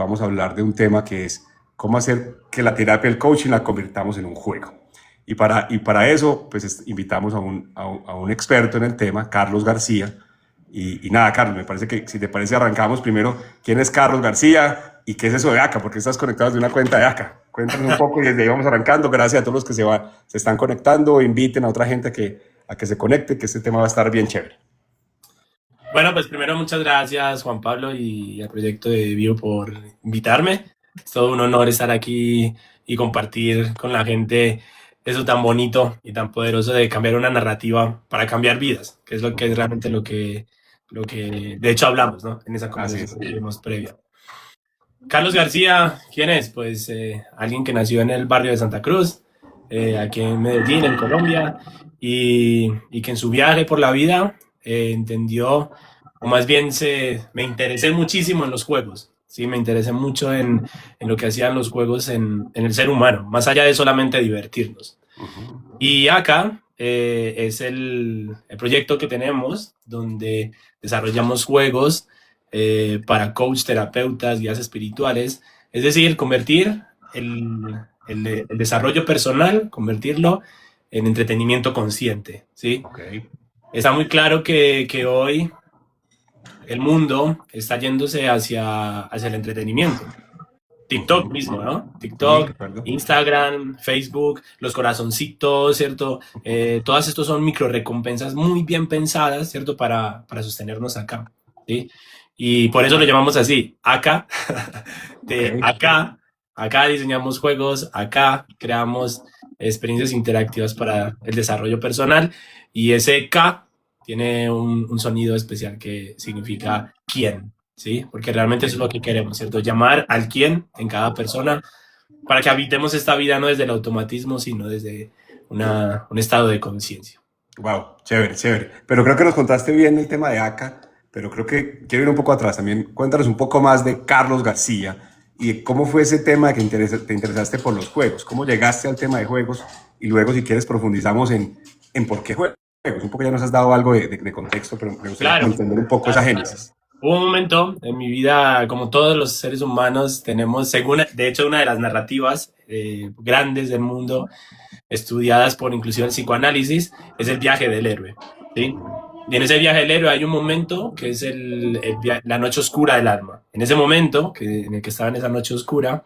vamos a hablar de un tema que es cómo hacer que la terapia, el coaching, la convirtamos en un juego. Y para eso, pues invitamos a un experto en el tema, Carlos García. Y nada, Carlos, me parece que si te parece arrancamos primero. ¿Quién es Carlos García y qué es eso de ACA? ¿Por qué estás conectado desde una cuenta de ACA? Cuéntanos un poco y desde ahí vamos arrancando. Gracias a todos los que se están conectando. Inviten a otra gente a que se conecte, que este tema va a estar bien chévere. Bueno, pues primero muchas gracias Juan Pablo y al proyecto de Bio por invitarme. Es todo un honor estar aquí y compartir con la gente eso tan bonito y tan poderoso de cambiar una narrativa para cambiar vidas, que es lo que es realmente lo que de hecho hablamos, ¿no? En esa Así conversación es. que tuvimos previa. Carlos García, ¿quién es? Pues alguien que nació en el barrio de Santa Cruz, aquí en Medellín, en Colombia, y que en su viaje por la vida entendió, o más bien me interesé muchísimo en los juegos, ¿sí? Me interesé mucho en lo que hacían los juegos en el ser humano, más allá de solamente divertirnos. Y acá es el proyecto que tenemos donde desarrollamos juegos para coach, terapeutas, guías espirituales, es decir, convertir el desarrollo personal, convertirlo en entretenimiento consciente, ¿sí? Ok. Está muy claro que hoy el mundo está yéndose hacia el entretenimiento. TikTok mismo, ¿no? Sí, de TikTok, acuerdo. Instagram, Facebook, los corazoncitos, ¿cierto? Todas estos son micro recompensas muy bien pensadas, ¿cierto? Para sostenernos acá, ¿sí? Y por eso lo llamamos así, acá, Ok. de acá diseñamos juegos, acá creamos experiencias interactivas para el desarrollo personal y ese K tiene un sonido especial que significa quién, ¿sí? Porque realmente eso es lo que queremos, ¿cierto? Llamar al quién en cada persona para que habitemos esta vida no desde el automatismo, sino desde un estado de conciencia. Wow, chévere, chévere. Pero creo que nos contaste bien el tema de ACA, pero creo que quiero ir un poco atrás también. Cuéntanos un poco más de Carlos García y de cómo fue ese tema de que te interesaste por los juegos. ¿Cómo llegaste al tema de juegos? Y luego, si quieres, profundizamos en por qué juegos. Un poco ya nos has dado algo de contexto, pero me gustaría como Claro, entender un poco esa claro, claro. génesis. Hubo un momento en mi vida, como todos los seres humanos, tenemos, según, de hecho, una de las narrativas grandes del mundo, estudiadas por inclusive el psicoanálisis, es el viaje del héroe, ¿sí? Y en ese viaje del héroe hay un momento que es la noche oscura del alma. En ese momento, en el que estaba en esa noche oscura,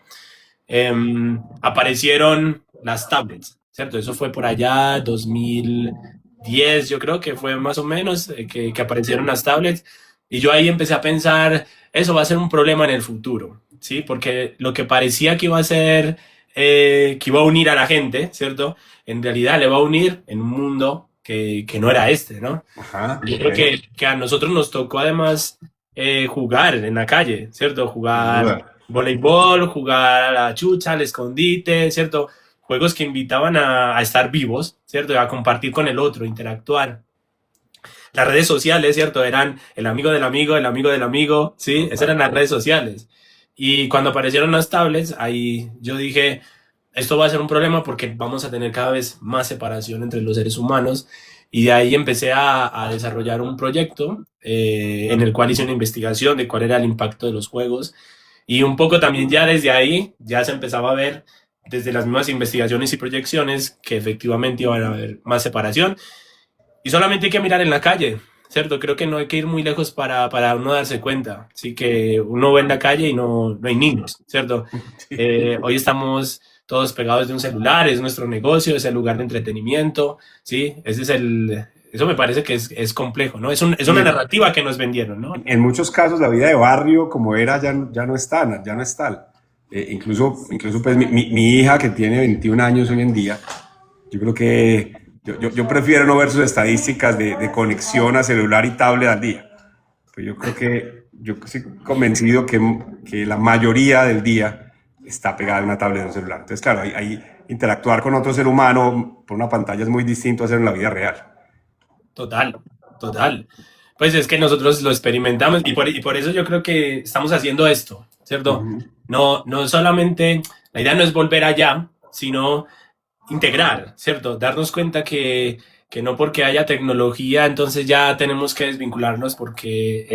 aparecieron las tablets, ¿cierto? Eso fue por allá 2010, yo creo que fue más o menos, que aparecieron las tablets. Y yo ahí empecé a pensar, eso va a ser un problema en el futuro, ¿sí? Porque lo que parecía que iba a ser, que iba a unir a la gente, ¿cierto? En realidad le va a unir en un mundo que no era este, ¿no? Ajá, Yo ok. creo que a nosotros nos tocó además jugar en la calle, ¿cierto? Sin Jugar duda. voleibol, jugar a la chucha, al escondite, ¿cierto? Juegos que invitaban a estar vivos, ¿cierto? A compartir con el otro, interactuar. Las redes sociales, ¿cierto? Eran el amigo del amigo, el amigo del amigo, ¿sí? Esas eran las redes sociales. Y cuando aparecieron las tablets, ahí yo dije, esto va a ser un problema porque vamos a tener cada vez más separación entre los seres humanos. Y de ahí empecé a desarrollar un proyecto en el cual hice una investigación de cuál era el impacto de los juegos. Y un poco también ya desde ahí ya se empezaba a ver desde las mismas investigaciones y proyecciones que efectivamente iban a haber más separación. Y solamente hay que mirar en la calle, ¿cierto? Creo que no hay que ir muy lejos para uno darse cuenta. Así que uno ve en la calle y no hay niños, ¿cierto? Sí. Hoy estamos todos pegados de un celular, es nuestro negocio, es el lugar de entretenimiento, ¿sí? Eso me parece que es complejo, ¿no? Es Y una narrativa que nos vendieron, ¿no? en muchos casos la vida de barrio como era ya no está, ya no es tal. Incluso pues mi hija que tiene 21 años hoy en día, yo creo que yo prefiero no ver sus estadísticas de conexión a celular y tablet al día. Pues yo creo que yo estoy convencido que la mayoría del día está pegada a una tablet de un celular. Entonces, claro, ahí interactuar con otro ser humano por una pantalla es muy distinto a hacerlo en la vida real. Total, total. Pues es que nosotros lo experimentamos y por eso yo creo que estamos haciendo esto, ¿cierto? Ujú. No solamente, la idea no es volver allá, sino integrar, ¿cierto? Darnos cuenta que que no porque haya tecnología, entonces ya tenemos que desvincularnos porque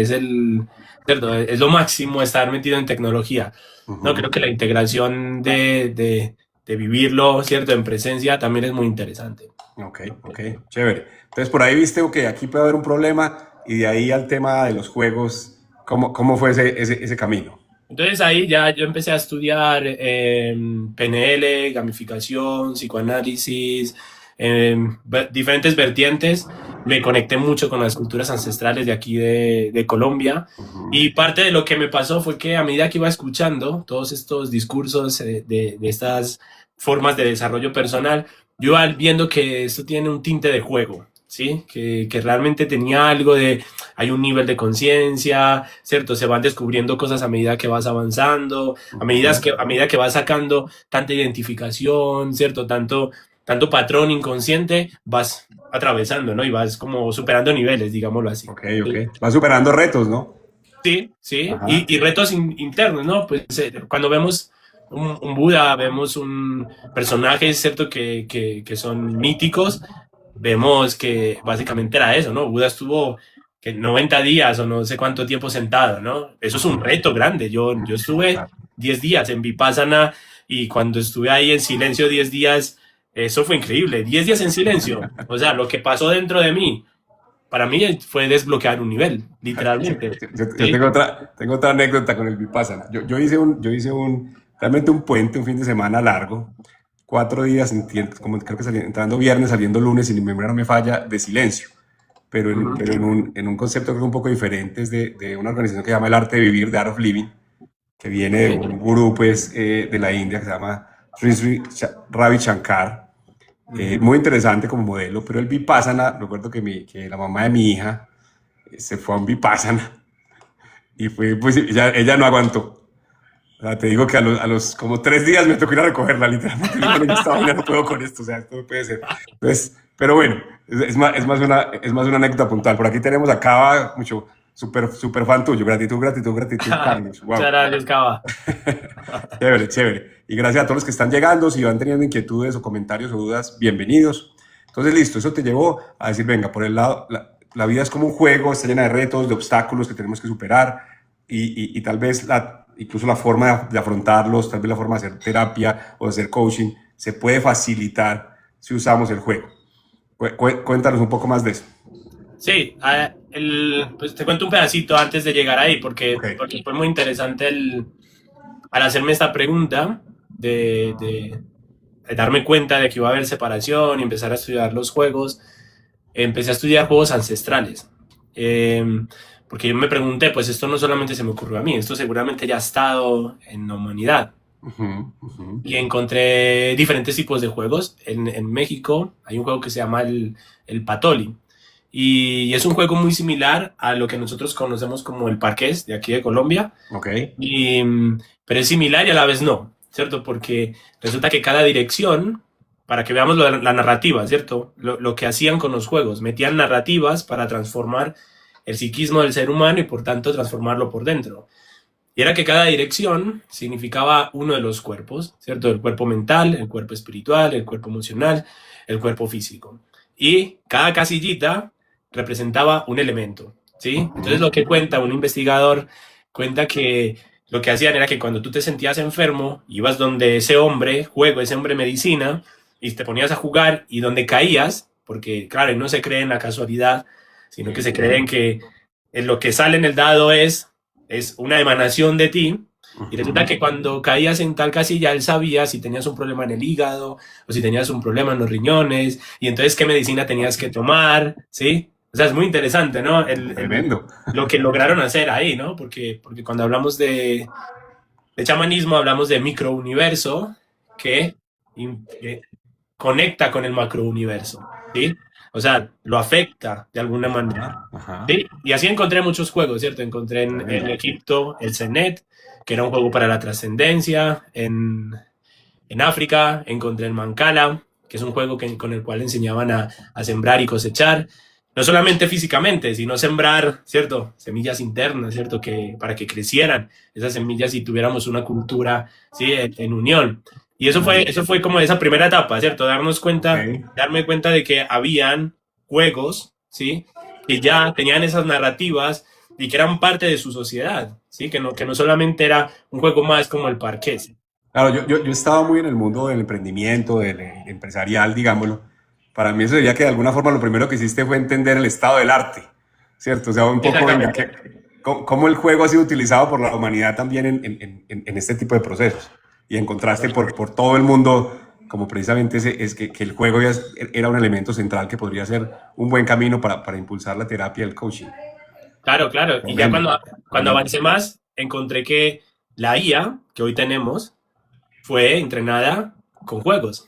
¿cierto? Es lo máximo estar metido en tecnología. No, creo que la integración de vivirlo, ¿cierto? En presencia también es muy interesante. Ok, ok, chévere. Entonces por ahí viste que aquí puede haber un problema y de ahí al tema de los juegos, ¿cómo fue ese camino? Entonces ahí ya yo empecé a estudiar PNL, gamificación, psicoanálisis, diferentes vertientes. Me conecté mucho con las culturas ancestrales de aquí de Colombia. Y parte de lo que me pasó fue que a medida que iba escuchando todos estos discursos de estas formas de desarrollo personal, yo iba viendo que esto tiene un tinte de juego, ¿sí? Que realmente tenía algo de hay un nivel de conciencia, ¿cierto? Se van descubriendo cosas a medida que vas avanzando, a medida que vas sacando tanta identificación, ¿cierto? Tanto patrón inconsciente, vas atravesando, ¿no? Y vas como superando niveles, digámoslo así. Ok, ok. Vas superando retos, ¿no? Sí, sí, Ajá. y retos internos, ¿no? Pues cuando vemos un Buda, vemos un personaje, ¿cierto? Que son míticos, vemos que básicamente era eso, ¿no? Buda estuvo que 90 días o no sé cuánto tiempo sentado, ¿no? Eso es un reto grande. Yo estuve 10 días en Vipassana y cuando estuve ahí en silencio 10 días, eso fue increíble. 10 días en silencio. O sea, lo que pasó dentro de mí, para mí fue desbloquear un nivel, literalmente. Yo ¿Sí? tengo otra anécdota con el Vipassana. Realmente un puente, un fin de semana largo, 4 días, como creo que entrando viernes, saliendo lunes, si mi memoria no me falla, de silencio. Pero en un concepto creo un poco diferente, es de una organización que se llama El Arte de Vivir, de Art of Living, que viene de un gurú pues, de la India que se llama Sri Ravi Shankar. Muy interesante como modelo, pero el Vipassana, recuerdo que la mamá de mi hija se fue a un Vipassana y fue, pues ella no aguantó. O sea, te digo que a los como 3 días me tocó ir a recogerla, literalmente. Esta vaina no puedo con esto, o sea, esto no puede ser. Entonces, pero bueno, es más una anécdota puntual. Por aquí tenemos a Cava, mucho, super fan tuyo. Gratitud, gratitud, gratitud, Carlos. Wow. Muchas gracias, Cava. Chévere, chévere. Y gracias a todos los que están llegando. Si van teniendo inquietudes o comentarios o dudas, bienvenidos. Entonces, listo, eso te llevó a decir, venga, por el lado, la vida es como un juego, está llena de retos, de obstáculos que tenemos que superar y tal vez incluso la forma de afrontarlos, tal vez la forma de hacer terapia o de hacer coaching, se puede facilitar si usamos el juego. Cuéntanos un poco más de eso. Sí, pues te cuento un pedacito antes de llegar ahí, porque fue muy interesante al hacerme esta pregunta de darme cuenta de que iba a haber separación y empezar a estudiar los juegos. Empecé a estudiar juegos ancestrales. Porque yo me pregunté, pues esto no solamente se me ocurrió a mí, esto seguramente ya ha estado en la humanidad. Y encontré diferentes tipos de juegos. En México hay un juego que se llama el Patoli. Y es un juego muy similar a lo que nosotros conocemos como el parqués de aquí de Colombia. Pero es similar y a la vez no, ¿cierto? Porque resulta que cada dirección, para que veamos la narrativa, ¿cierto? Lo que hacían con los juegos, metían narrativas para transformar el psiquismo del ser humano y por tanto transformarlo por dentro. Y era que cada dirección significaba uno de los cuerpos, ¿cierto? El cuerpo mental, el cuerpo espiritual, el cuerpo emocional, el cuerpo físico. Y cada casillita representaba un elemento, ¿sí? Entonces lo que cuenta un investigador, cuenta que lo que hacían era que cuando tú te sentías enfermo, ibas donde ese hombre, ese hombre medicina, y te ponías a jugar y donde caías, porque claro, no se cree en la casualidad, sino que se cree en que en lo que sale en el dado es una emanación de ti, y resulta que cuando caías en tal casilla, él sabía si tenías un problema en el hígado o si tenías un problema en los riñones, y entonces qué medicina tenías que tomar, ¿sí? O sea, es muy interesante, ¿no? Tremendo. Lo que lograron hacer ahí, ¿no? Porque cuando hablamos de chamanismo, hablamos de microuniverso que conecta con el macrouniverso, ¿sí? O sea, lo afecta de alguna manera. ¿Sí? Y así encontré muchos juegos, ¿cierto? Encontré en Egipto el Senet, que era un juego para la trascendencia. En África encontré el Mancala, que es un juego con el cual enseñaban a sembrar y cosechar. No solamente físicamente, sino sembrar, ¿cierto? Semillas internas, ¿cierto? Para que crecieran esas semillas y tuviéramos una cultura, ¿sí? En unión. Y eso fue como esa primera etapa, ¿cierto? Darme cuenta de que habían juegos, ¿sí? Que ya tenían esas narrativas y que eran parte de su sociedad, ¿sí? Que no solamente era un juego más como el parqués. Claro, yo estaba muy en el mundo del emprendimiento, del empresarial, digámoslo. Para mí eso sería que de alguna forma lo primero que hiciste fue entender el estado del arte, ¿cierto? O sea, un poco, venga, Exactamente. cómo el juego ha sido utilizado por la humanidad también en este tipo de procesos. Y encontraste por todo el mundo como precisamente que el juego era un elemento central que podría ser un buen camino para impulsar la terapia y el coaching. Claro, claro. Y ya Tremendo, cuando tremendo. avancé más, encontré que la IA que hoy tenemos fue entrenada con juegos,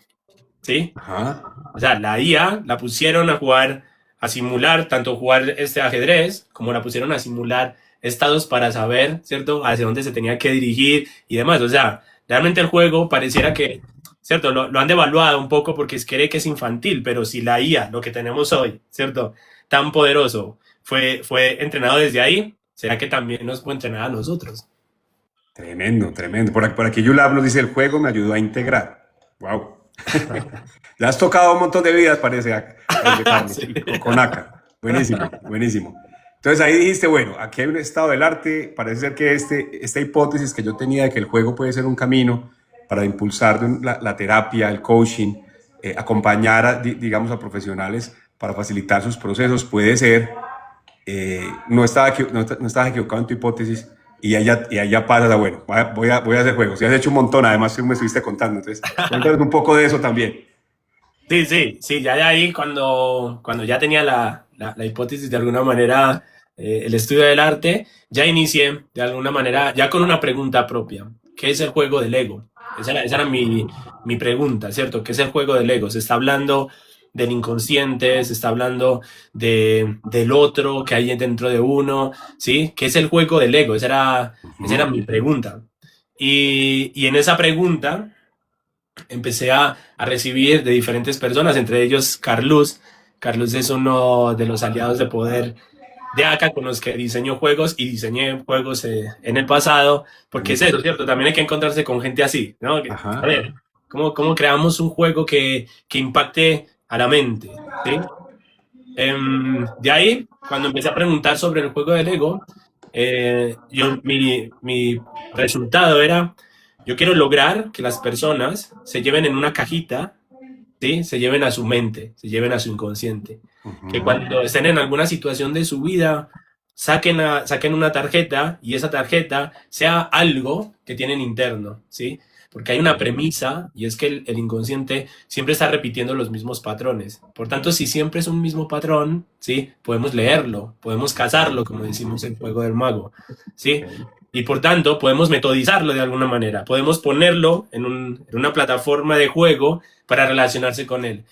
¿sí? Ajá. O sea, la IA la pusieron a jugar, a simular, tanto jugar este ajedrez, como la pusieron a simular estados para saber, ¿cierto?, hacia dónde se tenía que dirigir y demás. O sea, realmente el juego pareciera que, ¿cierto?, lo han devaluado un poco porque cree que es infantil, pero si la IA, lo que tenemos hoy, ¿cierto?, tan poderoso, fue entrenado desde ahí, ¿será que también nos puede entrenar a nosotros? Tremendo, tremendo. Por aquí Yulab nos dice, el juego me ayudó a integrar. Wow. Ya has tocado un montón de vidas, parece Carlos, Sí. con Aka. Buenísimo, buenísimo. Entonces ahí dijiste, bueno, aquí hay un estado del arte, parece ser que esta hipótesis que yo tenía de que el juego puede ser un camino para impulsar la terapia, el coaching, acompañar, digamos, a profesionales para facilitar sus procesos, puede ser, no estabas equivocado en tu hipótesis, y ahí ya pasas a, bueno, voy a hacer juegos. Y has hecho un montón, además tú me estuviste contando. Entonces, cuéntanos un poco de eso también. Sí, sí, sí, ya de ahí cuando ya tenía la hipótesis de alguna manera, el estudio del arte, ya inicié de alguna manera, ya con una pregunta propia. ¿Qué es el juego del ego? Esa era mi pregunta, ¿cierto? ¿Qué es el juego del ego? Se está hablando del inconsciente, se está hablando del otro que hay dentro de uno, ¿sí? ¿Qué es el juego del ego? Esa era mi pregunta. Y en esa pregunta empecé a recibir de diferentes personas, entre ellos Carlos. Carlos es uno de los aliados de poder de acá con los que diseño juegos y diseñé juegos en el pasado, porque es Buenísimo. eso, ¿cierto? También hay que encontrarse con gente así, ¿no? A Ajá. ver, ¿cómo creamos un juego que impacte a la mente? ¿Sí? De ahí, cuando empecé a preguntar sobre el juego del ego, mi resultado era, yo quiero lograr que las personas se lleven en una cajita, ¿sí? Se lleven a su mente, se lleven a su inconsciente. Que Ujú. cuando estén en alguna situación de su vida, saquen una tarjeta y esa tarjeta sea algo que tienen interno, ¿sí? Porque hay una premisa y es que el inconsciente siempre está repitiendo los mismos patrones. Por tanto, si siempre es un mismo patrón, ¿sí? Podemos leerlo, podemos cazarlo, como decimos en Juego del Mago, ¿sí? Ok. Y por tanto, podemos metodizarlo de alguna manera, podemos ponerlo en una plataforma de juego para relacionarse con él.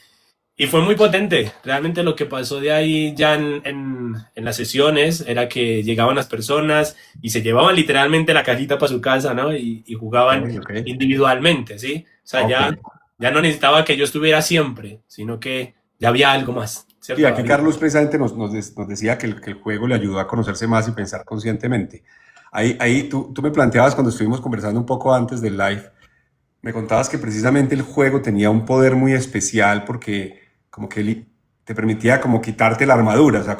Y fue muy potente. Realmente lo que pasó de ahí ya en las sesiones era que llegaban las personas y se llevaban literalmente la cajita para su casa, ¿no? Y Ok, jugaban ok. individualmente, ¿sí? O sea, Ok. ya no necesitaba que yo estuviera siempre, sino que ya había algo más, Sí, ¿cierto? aquí Carlos precisamente nos decía que el juego le ayudó a conocerse más y pensar conscientemente. Ahí tú me planteabas cuando estuvimos conversando un poco antes del live, me contabas que precisamente el juego tenía un poder muy especial porque como que te permitía como quitarte la armadura, o sea,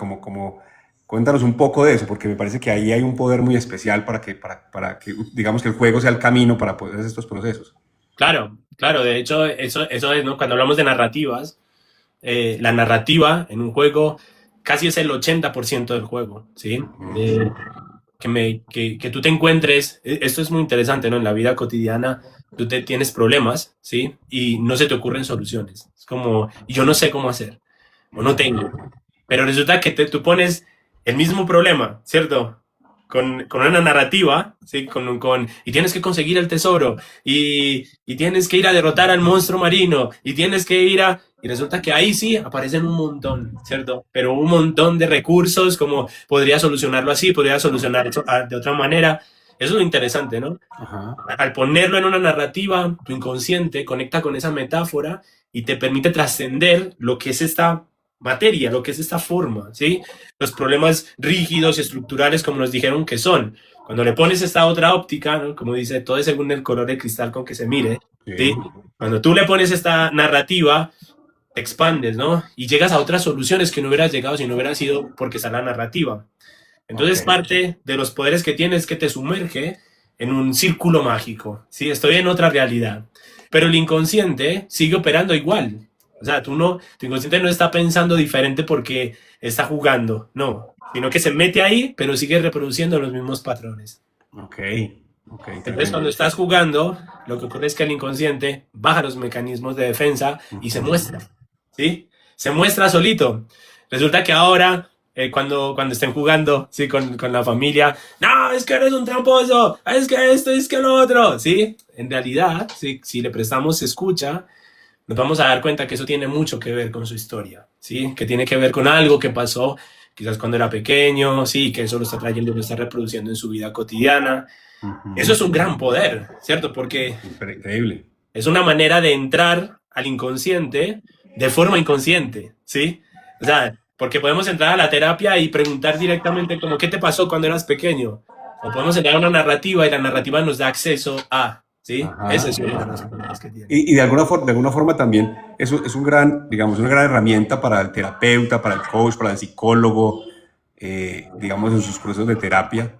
cuéntanos un poco de eso, porque me parece que ahí hay un poder muy especial para que digamos que el juego sea el camino para poder hacer estos procesos. Claro, claro. De hecho, eso es, ¿no? Cuando hablamos de narrativas, la narrativa en un juego casi es el 80% del juego, ¿sí? Ujú. Que tú te encuentres, esto es muy interesante, ¿no? En la vida cotidiana tú tienes problemas, ¿sí? Y no se te ocurren soluciones. Es como, y yo no sé cómo hacer, o no tengo. Pero resulta que tú pones el mismo problema, ¿cierto? Con una narrativa, ¿sí? Y tienes que conseguir el tesoro, y tienes que ir a derrotar al monstruo marino, y tienes que ir a... Y resulta que ahí sí aparecen un montón, ¿cierto? Pero un montón de recursos, como podría solucionarlo así, podría solucionarlo de otra manera. Eso es lo interesante, ¿no? Ajá. Al ponerlo en una narrativa, tu inconsciente conecta con esa metáfora y te permite trascender lo que es esta materia, lo que es esta forma, ¿sí? Los problemas rígidos y estructurales como nos dijeron que son. Cuando le pones esta otra óptica, ¿no? Como dice, todo es según el color de cristal con que se mire, ¿sí? Sí. Cuando tú le pones esta narrativa, te expandes, ¿no? Y llegas a otras soluciones que no hubieras llegado si no hubiera sido porque está la narrativa. Entonces, Ok. parte de los poderes que tienes que te sumerge en un círculo mágico, ¿sí? Estoy en otra realidad. Pero el inconsciente sigue operando igual. O sea, tu inconsciente no está pensando diferente porque está jugando, no. Sino que se mete ahí, pero sigue reproduciendo los mismos patrones. Ok, ok, Entonces, cuando tremendo. estás jugando, lo que ocurre es que el inconsciente baja los mecanismos de defensa y se Ujú. muestra, ¿sí? Se muestra solito. Resulta que ahora, cuando estén jugando, ¿sí? Con la familia, no, es que eres un tramposo, es que esto, es que lo otro, ¿sí? En realidad, ¿sí? Si le prestamos escucha, nos vamos a dar cuenta que eso tiene mucho que ver con su historia, ¿sí? Que tiene que ver con algo que pasó quizás cuando era pequeño, sí, que eso lo está trayendo y lo está reproduciendo en su vida cotidiana. Eso es Ujú. un gran poder, ¿cierto? Porque Increíble. es una manera de entrar al inconsciente de forma inconsciente, ¿sí? O sea, porque podemos entrar a la terapia y preguntar directamente como, ¿qué te pasó cuando eras pequeño? O podemos entrar a una narrativa y la narrativa nos da acceso a, ¿sí? Ese Ajá. es uno de los poderes que tiene. Y de alguna forma también es un gran, digamos, una gran herramienta para el terapeuta, para el coach, para el psicólogo, digamos, en sus procesos de terapia.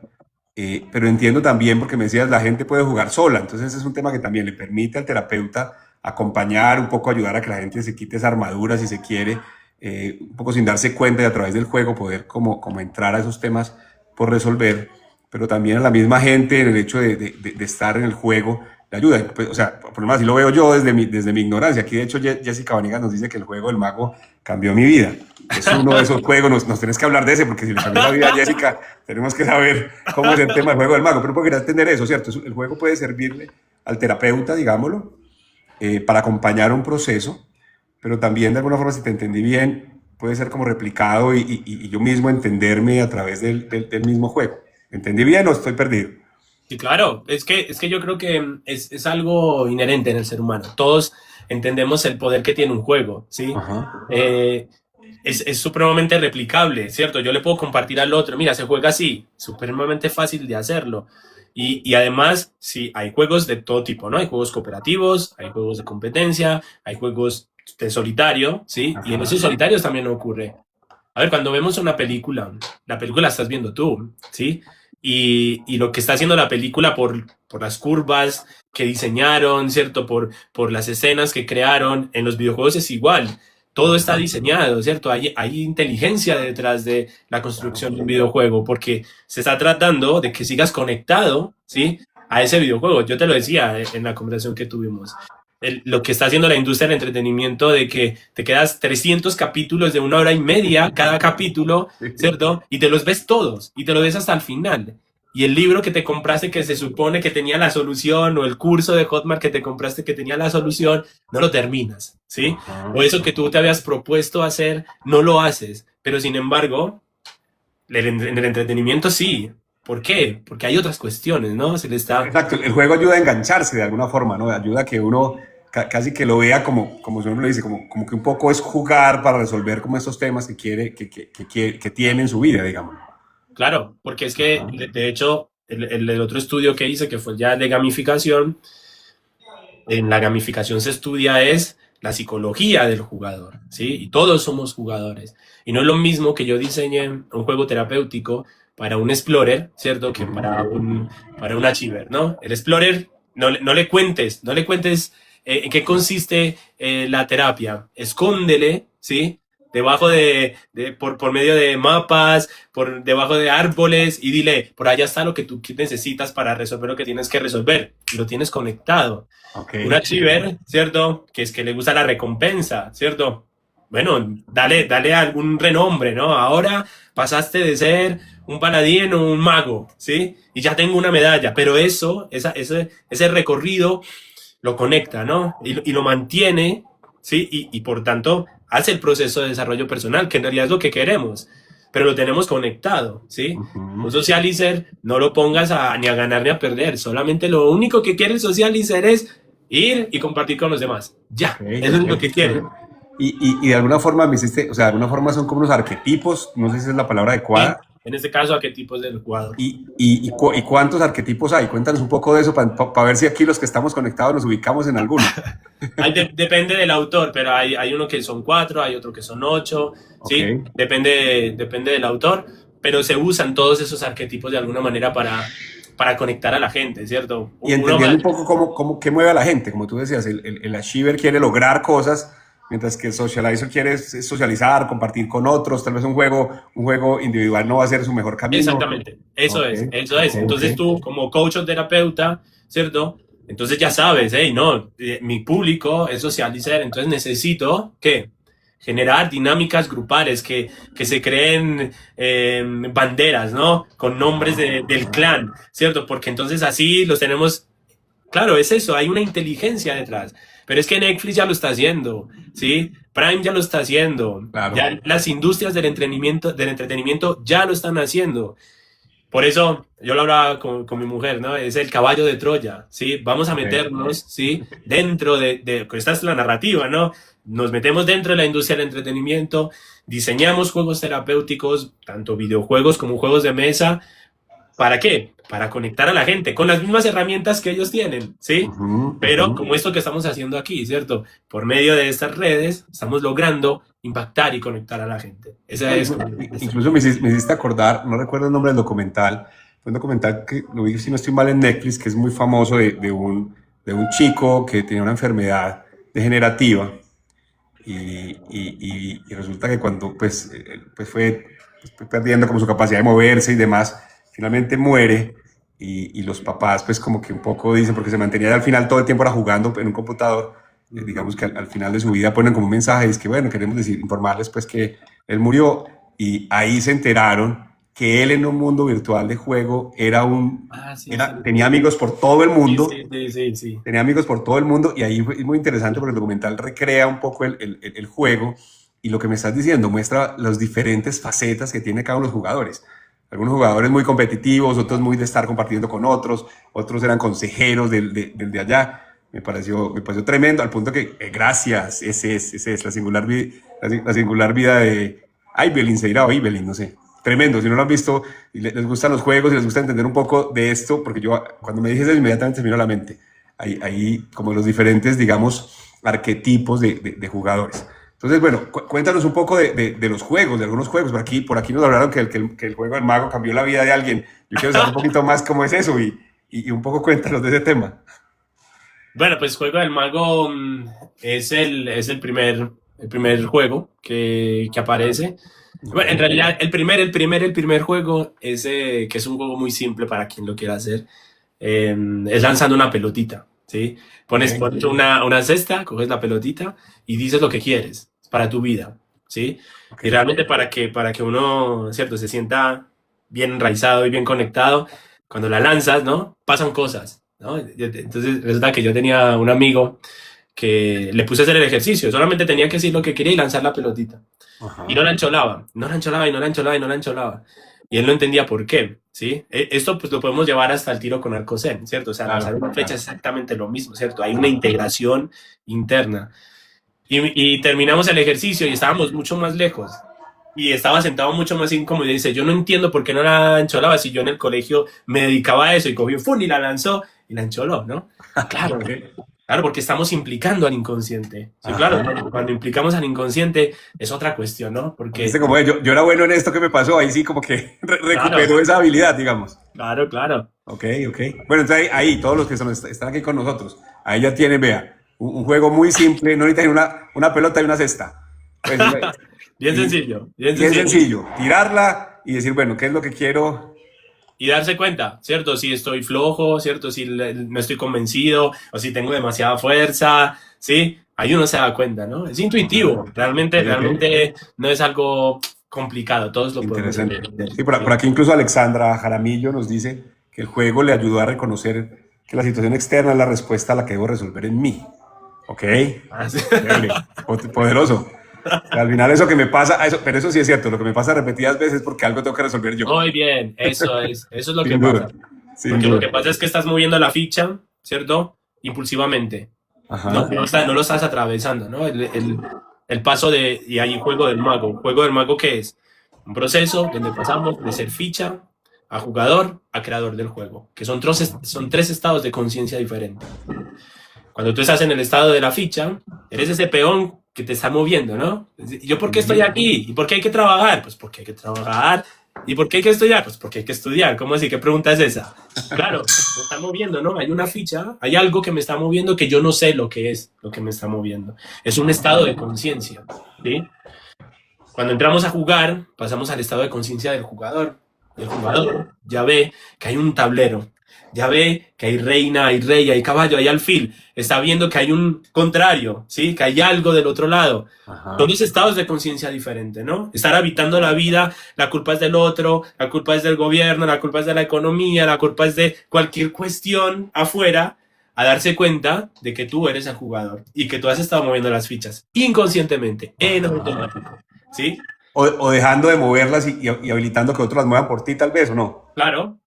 Pero entiendo también, porque me decías, la gente puede jugar sola, entonces es un tema que también le permite al terapeuta acompañar, un poco ayudar a que la gente se quite esa armadura si se quiere, un poco sin darse cuenta y a través del juego poder como entrar a esos temas por resolver, pero también a la misma gente en el hecho de estar en el juego le ayuda. Pues, o sea, por lo menos así lo veo yo desde mi ignorancia. Aquí de hecho Jessica Vanegas nos dice que el juego del mago cambió mi vida. Es uno de esos juegos, nos tenés que hablar de ese, porque si le cambió la vida a Jessica, tenemos que saber cómo es el tema del juego del mago. Pero porque quería entender eso, ¿cierto? El juego puede servirle al terapeuta, digámoslo, para acompañar un proceso, pero también de alguna forma, si te entendí bien, puede ser como replicado y yo mismo entenderme a través del mismo juego. ¿Entendí bien o estoy perdido? Sí, claro, es que yo creo que es algo inherente en el ser humano. Todos entendemos el poder que tiene un juego, ¿sí? Ajá. Eh, es supremamente replicable, ¿cierto? Yo le puedo compartir al otro, mira, se juega así, supremamente fácil de hacerlo. Y además, sí, hay juegos de todo tipo, ¿no? Hay juegos cooperativos, hay juegos de competencia, hay juegos de solitario, ¿sí? Y en esos Ajá. solitarios también ocurre. A ver, cuando vemos una película, la película la estás viendo tú, ¿sí? Y lo que está haciendo la película por las curvas que diseñaron, ¿cierto? Por las escenas que crearon en los videojuegos es igual. Todo está Ajá. diseñado, ¿cierto? Hay inteligencia detrás de la construcción de un videojuego porque se está tratando de que sigas conectado, ¿sí? A ese videojuego. Yo te lo decía en la conversación que tuvimos. Lo que está haciendo la industria del entretenimiento de que te quedas 300 capítulos de 1 hora y media cada capítulo, ¿cierto? Y te los ves todos y te lo ves hasta el final. Y el libro que te compraste que se supone que tenía la solución o el curso de Hotmart que te compraste que tenía la solución, no lo terminas, ¿sí? O Ajá. eso que tú te habías propuesto hacer, no lo haces. Pero sin embargo, en el entretenimiento sí. ¿Por qué? Porque hay otras cuestiones, ¿no? Se le está... Exacto, el juego ayuda a engancharse de alguna forma, ¿no? Ayuda a que uno casi que lo vea como si uno lo dice, como que un poco es jugar para resolver como estos temas que quiere, que tiene en su vida, digamos. Claro, porque es que, Ajá. de hecho, el otro estudio que hice, que fue ya de gamificación, en la gamificación se estudia es la psicología del jugador, ¿sí? Y todos somos jugadores. Y no es lo mismo que yo diseñe un juego terapéutico para un explorer, ¿cierto? Que para un achiever, ¿no? El explorer, no le cuentes en qué consiste la terapia. Escóndele, ¿sí? Debajo por medio de mapas, por debajo de árboles y dile, por allá está lo que tú necesitas para resolver lo que tienes que resolver. Y lo tienes conectado. Ok. Un achiever, ¿cierto? Que es que le gusta la recompensa, ¿cierto? Bueno, dale algún renombre, ¿no? Ahora pasaste de ser un paladín o un mago, ¿sí? Y ya tengo una medalla, pero ese recorrido lo conecta, ¿no? Y lo mantiene, ¿sí? Y por tanto hace el proceso de desarrollo personal, que en realidad es lo que queremos, pero lo tenemos conectado, ¿sí? Un Ujú. socializer no lo pongas ni a ganar ni a perder, solamente lo único que quiere el socializer es ir y compartir con los demás. Ok, Ya, eso es ok. lo que quiere. Y de alguna forma me hiciste, o sea, de alguna forma son como unos arquetipos, no sé si es la palabra Sí, adecuada. en este caso, arquetipos del jugador. ¿Y cuántos arquetipos hay? Cuéntanos un poco de eso para ver si aquí los que estamos conectados nos ubicamos en alguno. Depende del autor, pero hay uno que son 4, hay otro que son 8, ¿sí? Okay. Depende del autor, pero se usan todos esos arquetipos de alguna manera para conectar a la gente, ¿cierto? Y entendiendo un poco qué mueve a la gente, como tú decías, el achiever quiere lograr cosas, mientras que el socializer quiere socializar, compartir con otros, tal vez un juego individual no va a ser su mejor camino. Exactamente, eso es. Entonces tú, como coach o terapeuta, ¿cierto? Entonces ya sabes, hey, no, mi público es socializer, entonces necesito, ¿qué? Generar dinámicas grupales, que se creen banderas, ¿no? Con nombres del clan, ¿cierto? Porque entonces así los tenemos. Claro, es eso, hay una inteligencia detrás. Pero es que Netflix ya lo está haciendo, ¿sí? Prime ya lo está haciendo. Claro. Ya las industrias del entretenimiento ya lo están haciendo. Por eso, yo lo hablaba con mi mujer, ¿no? Es el caballo de Troya, ¿sí? Vamos a meternos, ¿sí? Dentro esta es la narrativa, ¿no? Nos metemos dentro de la industria del entretenimiento, diseñamos juegos terapéuticos, tanto videojuegos como juegos de mesa. ¿Para qué? Para conectar a la gente con las mismas herramientas que ellos tienen, ¿sí? Pero como esto que estamos haciendo aquí, ¿cierto? Por medio de estas redes estamos logrando impactar y conectar a la gente. Esa es. Incluso me hiciste acordar, no recuerdo el nombre del documental, fue un documental que lo vi, si no estoy mal, en Netflix, que es muy famoso de un chico que tenía una enfermedad degenerativa y resulta que cuando pues fue perdiendo como su capacidad de moverse y demás, finalmente muere y los papás pues como que un poco dicen, porque se mantenía al final todo el tiempo era jugando en un computador, digamos que al final de su vida ponen como un mensaje, es que bueno, queremos informarles pues que él murió, y ahí se enteraron que él en un mundo virtual de juego tenía amigos por todo el mundo, sí. Tenía amigos por todo el mundo, y ahí es muy interesante porque el documental recrea un poco el juego, y lo que me estás diciendo muestra las diferentes facetas que tiene cada uno de los jugadores. Algunos jugadores muy competitivos, otros muy de estar compartiendo con otros eran consejeros del de allá. Me pareció tremendo, al punto que, gracias, ese es la singular vida de Ibelin, Seira o Ibelin, no sé. Tremendo, si no lo han visto y les gustan los juegos y les gusta entender un poco de esto, porque yo cuando me dices eso inmediatamente se me vino a la mente. Hay como los diferentes, digamos, arquetipos de jugadores. Entonces, bueno, cuéntanos un poco de los juegos, de algunos juegos. Por aquí nos hablaron que el juego del mago cambió la vida de alguien. Yo quiero saber un poquito más cómo es eso y un poco cuéntanos de ese tema. Bueno, pues Juego del Mago es el primer juego que aparece. Bueno, en realidad el primer juego es que es un juego muy simple para quien lo quiera hacer. Es lanzando una pelotita, ¿sí? Pones una cesta, coges la pelotita y dices lo que quieres para tu vida, ¿sí? Y realmente para que uno, ¿cierto?, se sienta bien enraizado y bien conectado, cuando la lanzas, ¿no?, pasan cosas, ¿no? Entonces resulta que yo tenía un amigo que le puse a hacer el ejercicio, solamente tenía que decir lo que quería y lanzar la pelotita. Ajá. Y no la encholaba. Y él no entendía por qué, ¿sí? Esto pues lo podemos llevar hasta el tiro con arco zen, ¿cierto? O sea, lanzar una flecha es exactamente lo mismo, ¿cierto? Hay una integración interna. Y terminamos el ejercicio y estábamos mucho más lejos. Y estaba sentado mucho más incómodo y dice, yo no entiendo por qué no la encholaba si yo en el colegio me dedicaba a eso, y cogió ¡fum! Y la lanzó y la encholó, ¿no? Claro, claro, porque estamos implicando al inconsciente. Sí, claro, cuando implicamos al inconsciente es otra cuestión, ¿no? Porque como yo era bueno en esto que me pasó, ahí sí como que recuperó esa habilidad, digamos. Claro. Ok. Bueno, entonces ahí todos los que están aquí con nosotros, ahí ya tienen, vea, un juego muy simple, no necesitan una pelota y una cesta. Pues, bien sencillo. Tirarla y decir, bueno, ¿qué es lo que quiero? Y darse cuenta, ¿cierto? Si estoy flojo, ¿cierto? Si no estoy convencido o si tengo demasiada fuerza, ¿sí? Ahí uno se da cuenta, ¿no? Es intuitivo. Realmente no es algo complicado. Todos lo podemos entender. Sí, por aquí incluso Alexandra Jaramillo nos dice que el juego le ayudó a reconocer que la situación externa es la respuesta a la que debo resolver en mí. ¿Ok? Poderoso. Al final eso que me pasa, pero eso sí es cierto, lo que me pasa repetidas veces porque algo tengo que resolver yo. Muy bien, eso es lo que pasa. Porque lo que pasa es que estás moviendo la ficha, ¿cierto? Impulsivamente. Ajá. No lo estás atravesando, ¿no? El paso y hay Juego del Mago. ¿Juego del Mago qué es? Un proceso donde pasamos de ser ficha a jugador a creador del juego, que son tres estados de conciencia diferentes. Cuando tú estás en el estado de la ficha, eres ese peón que te está moviendo, ¿no? ¿Yo por qué estoy aquí? ¿Y por qué hay que trabajar? Pues porque hay que trabajar. ¿Y por qué hay que estudiar? Pues porque hay que estudiar. ¿Cómo así? ¿Qué pregunta es esa? Claro, me está moviendo, ¿no? Hay una ficha, hay algo que me está moviendo que yo no sé lo que es lo que me está moviendo. Es un estado de conciencia, ¿sí? Cuando entramos a jugar, pasamos al estado de conciencia del jugador. El jugador ya ve que hay un tablero, ya ve que hay reina, hay rey, hay caballo, hay alfil. Está viendo que hay un contrario, ¿sí? Que hay algo del otro lado. Ajá. Son dos estados de conciencia diferentes, ¿no? Estar habitando la vida, la culpa es del otro, la culpa es del gobierno, la culpa es de la economía, la culpa es de cualquier cuestión afuera, a darse cuenta de que tú eres el jugador y que tú has estado moviendo las fichas inconscientemente, en automático, ¿sí? O dejando de moverlas y habilitando que otros las muevan por ti, tal vez, ¿o no? Claro,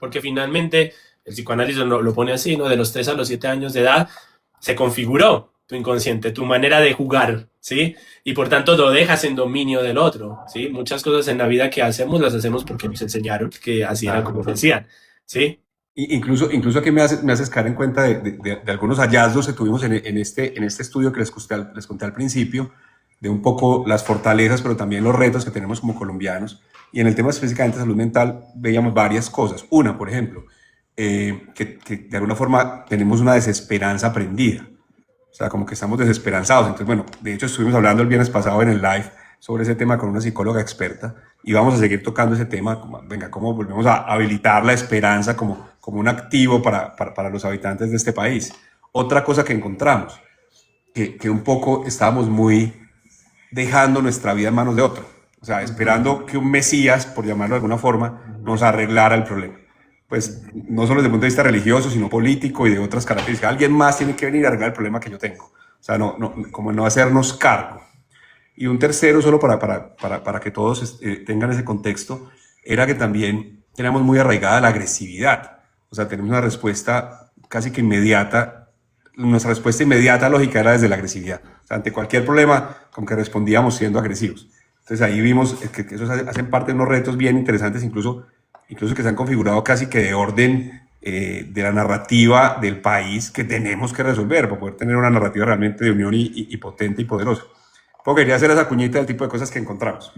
porque finalmente el psicoanálisis lo pone así, ¿no? De los 3 a los 7 años de edad se configuró tu inconsciente, tu manera de jugar, ¿sí? Y por tanto lo dejas en dominio del otro, ¿sí? Muchas cosas en la vida que hacemos las hacemos porque nos enseñaron que así era como decían, ¿sí? Incluso aquí me haces caer en cuenta de algunos hallazgos que tuvimos en este estudio que les conté al principio, de un poco las fortalezas, pero también los retos que tenemos como colombianos. Y en el tema específicamente de salud mental veíamos varias cosas. Una, por ejemplo, que de alguna forma tenemos una desesperanza aprendida. O sea, como que estamos desesperanzados. Entonces, bueno, de hecho estuvimos hablando el viernes pasado en el live sobre ese tema con una psicóloga experta y vamos a seguir tocando ese tema. Venga, cómo volvemos a habilitar la esperanza como un activo para los habitantes de este país. Otra cosa que encontramos, que un poco estábamos muy dejando nuestra vida en manos de otro. O sea, esperando que un Mesías, por llamarlo de alguna forma, nos arreglara el problema. Pues no solo desde el punto de vista religioso, sino político y de otras características. Alguien más tiene que venir a arreglar el problema que yo tengo. O sea, como no hacernos cargo. Y un tercero, solo para que todos tengan ese contexto, era que también teníamos muy arraigada la agresividad. O sea, tenemos una respuesta casi que inmediata. Nuestra respuesta inmediata lógica era desde la agresividad. O sea, ante cualquier problema, como que respondíamos siendo agresivos. Entonces ahí vimos que esos hacen parte de unos retos bien interesantes, incluso que se han configurado casi que de orden de la narrativa del país que tenemos que resolver para poder tener una narrativa realmente de unión y potente y poderosa. Porque quería hacer esa cuñita del tipo de cosas que encontramos.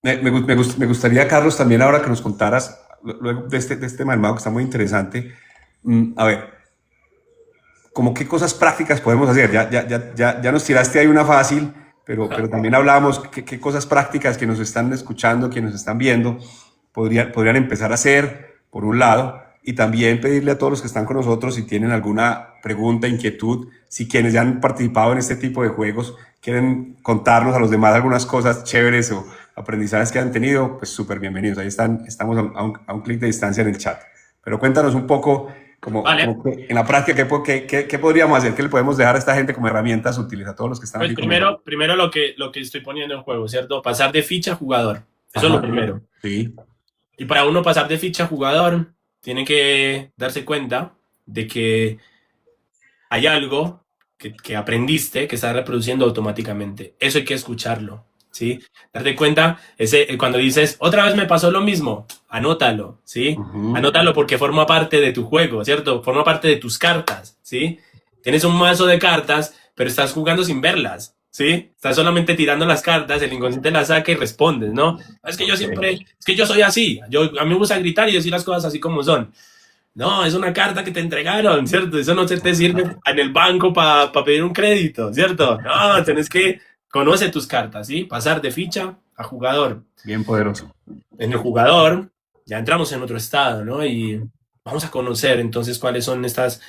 Me gustaría, Carlos, también ahora que nos contaras, luego de este malvado que está muy interesante, a ver, como qué cosas prácticas podemos hacer. Ya nos tiraste ahí una fácil, pero también hablábamos qué cosas prácticas que nos están escuchando, que nos están viendo, podrían empezar a hacer, por un lado, y también pedirle a todos los que están con nosotros si tienen alguna pregunta, inquietud, si quienes ya han participado en este tipo de juegos quieren contarnos a los demás algunas cosas chéveres o aprendizajes que han tenido, pues súper bienvenidos. Ahí estamos a un clic de distancia en el chat. Pero cuéntanos un poco, como que en la práctica, ¿qué podríamos hacer? ¿Qué le podemos dejar a esta gente como herramientas útiles a todos los que están pues aquí? Primero lo que estoy poniendo en juego, ¿cierto? Pasar de ficha a jugador. Eso es lo primero. Sí. Y para uno pasar de ficha a jugador, tiene que darse cuenta de que hay algo que aprendiste que está reproduciendo automáticamente. Eso hay que escucharlo, ¿sí? Darte cuenta, cuando dices, otra vez me pasó lo mismo, anótalo, ¿sí? Anótalo porque forma parte de tu juego, ¿cierto? Forma parte de tus cartas, ¿sí? Tienes un mazo de cartas, pero estás jugando sin verlas, ¿sí? Estás solamente tirando las cartas, el inconsciente las saca y respondes, ¿no? Es que yo soy así, a mí me gusta gritar y decir las cosas así como son. No, es una carta que te entregaron, ¿cierto? Eso no se te sirve en el banco para pedir un crédito, ¿cierto? No, tenés que conocer tus cartas, ¿sí? Pasar de ficha a jugador. Bien poderoso. En el jugador ya entramos en otro estado, ¿no? Y vamos a conocer entonces cuáles son estas...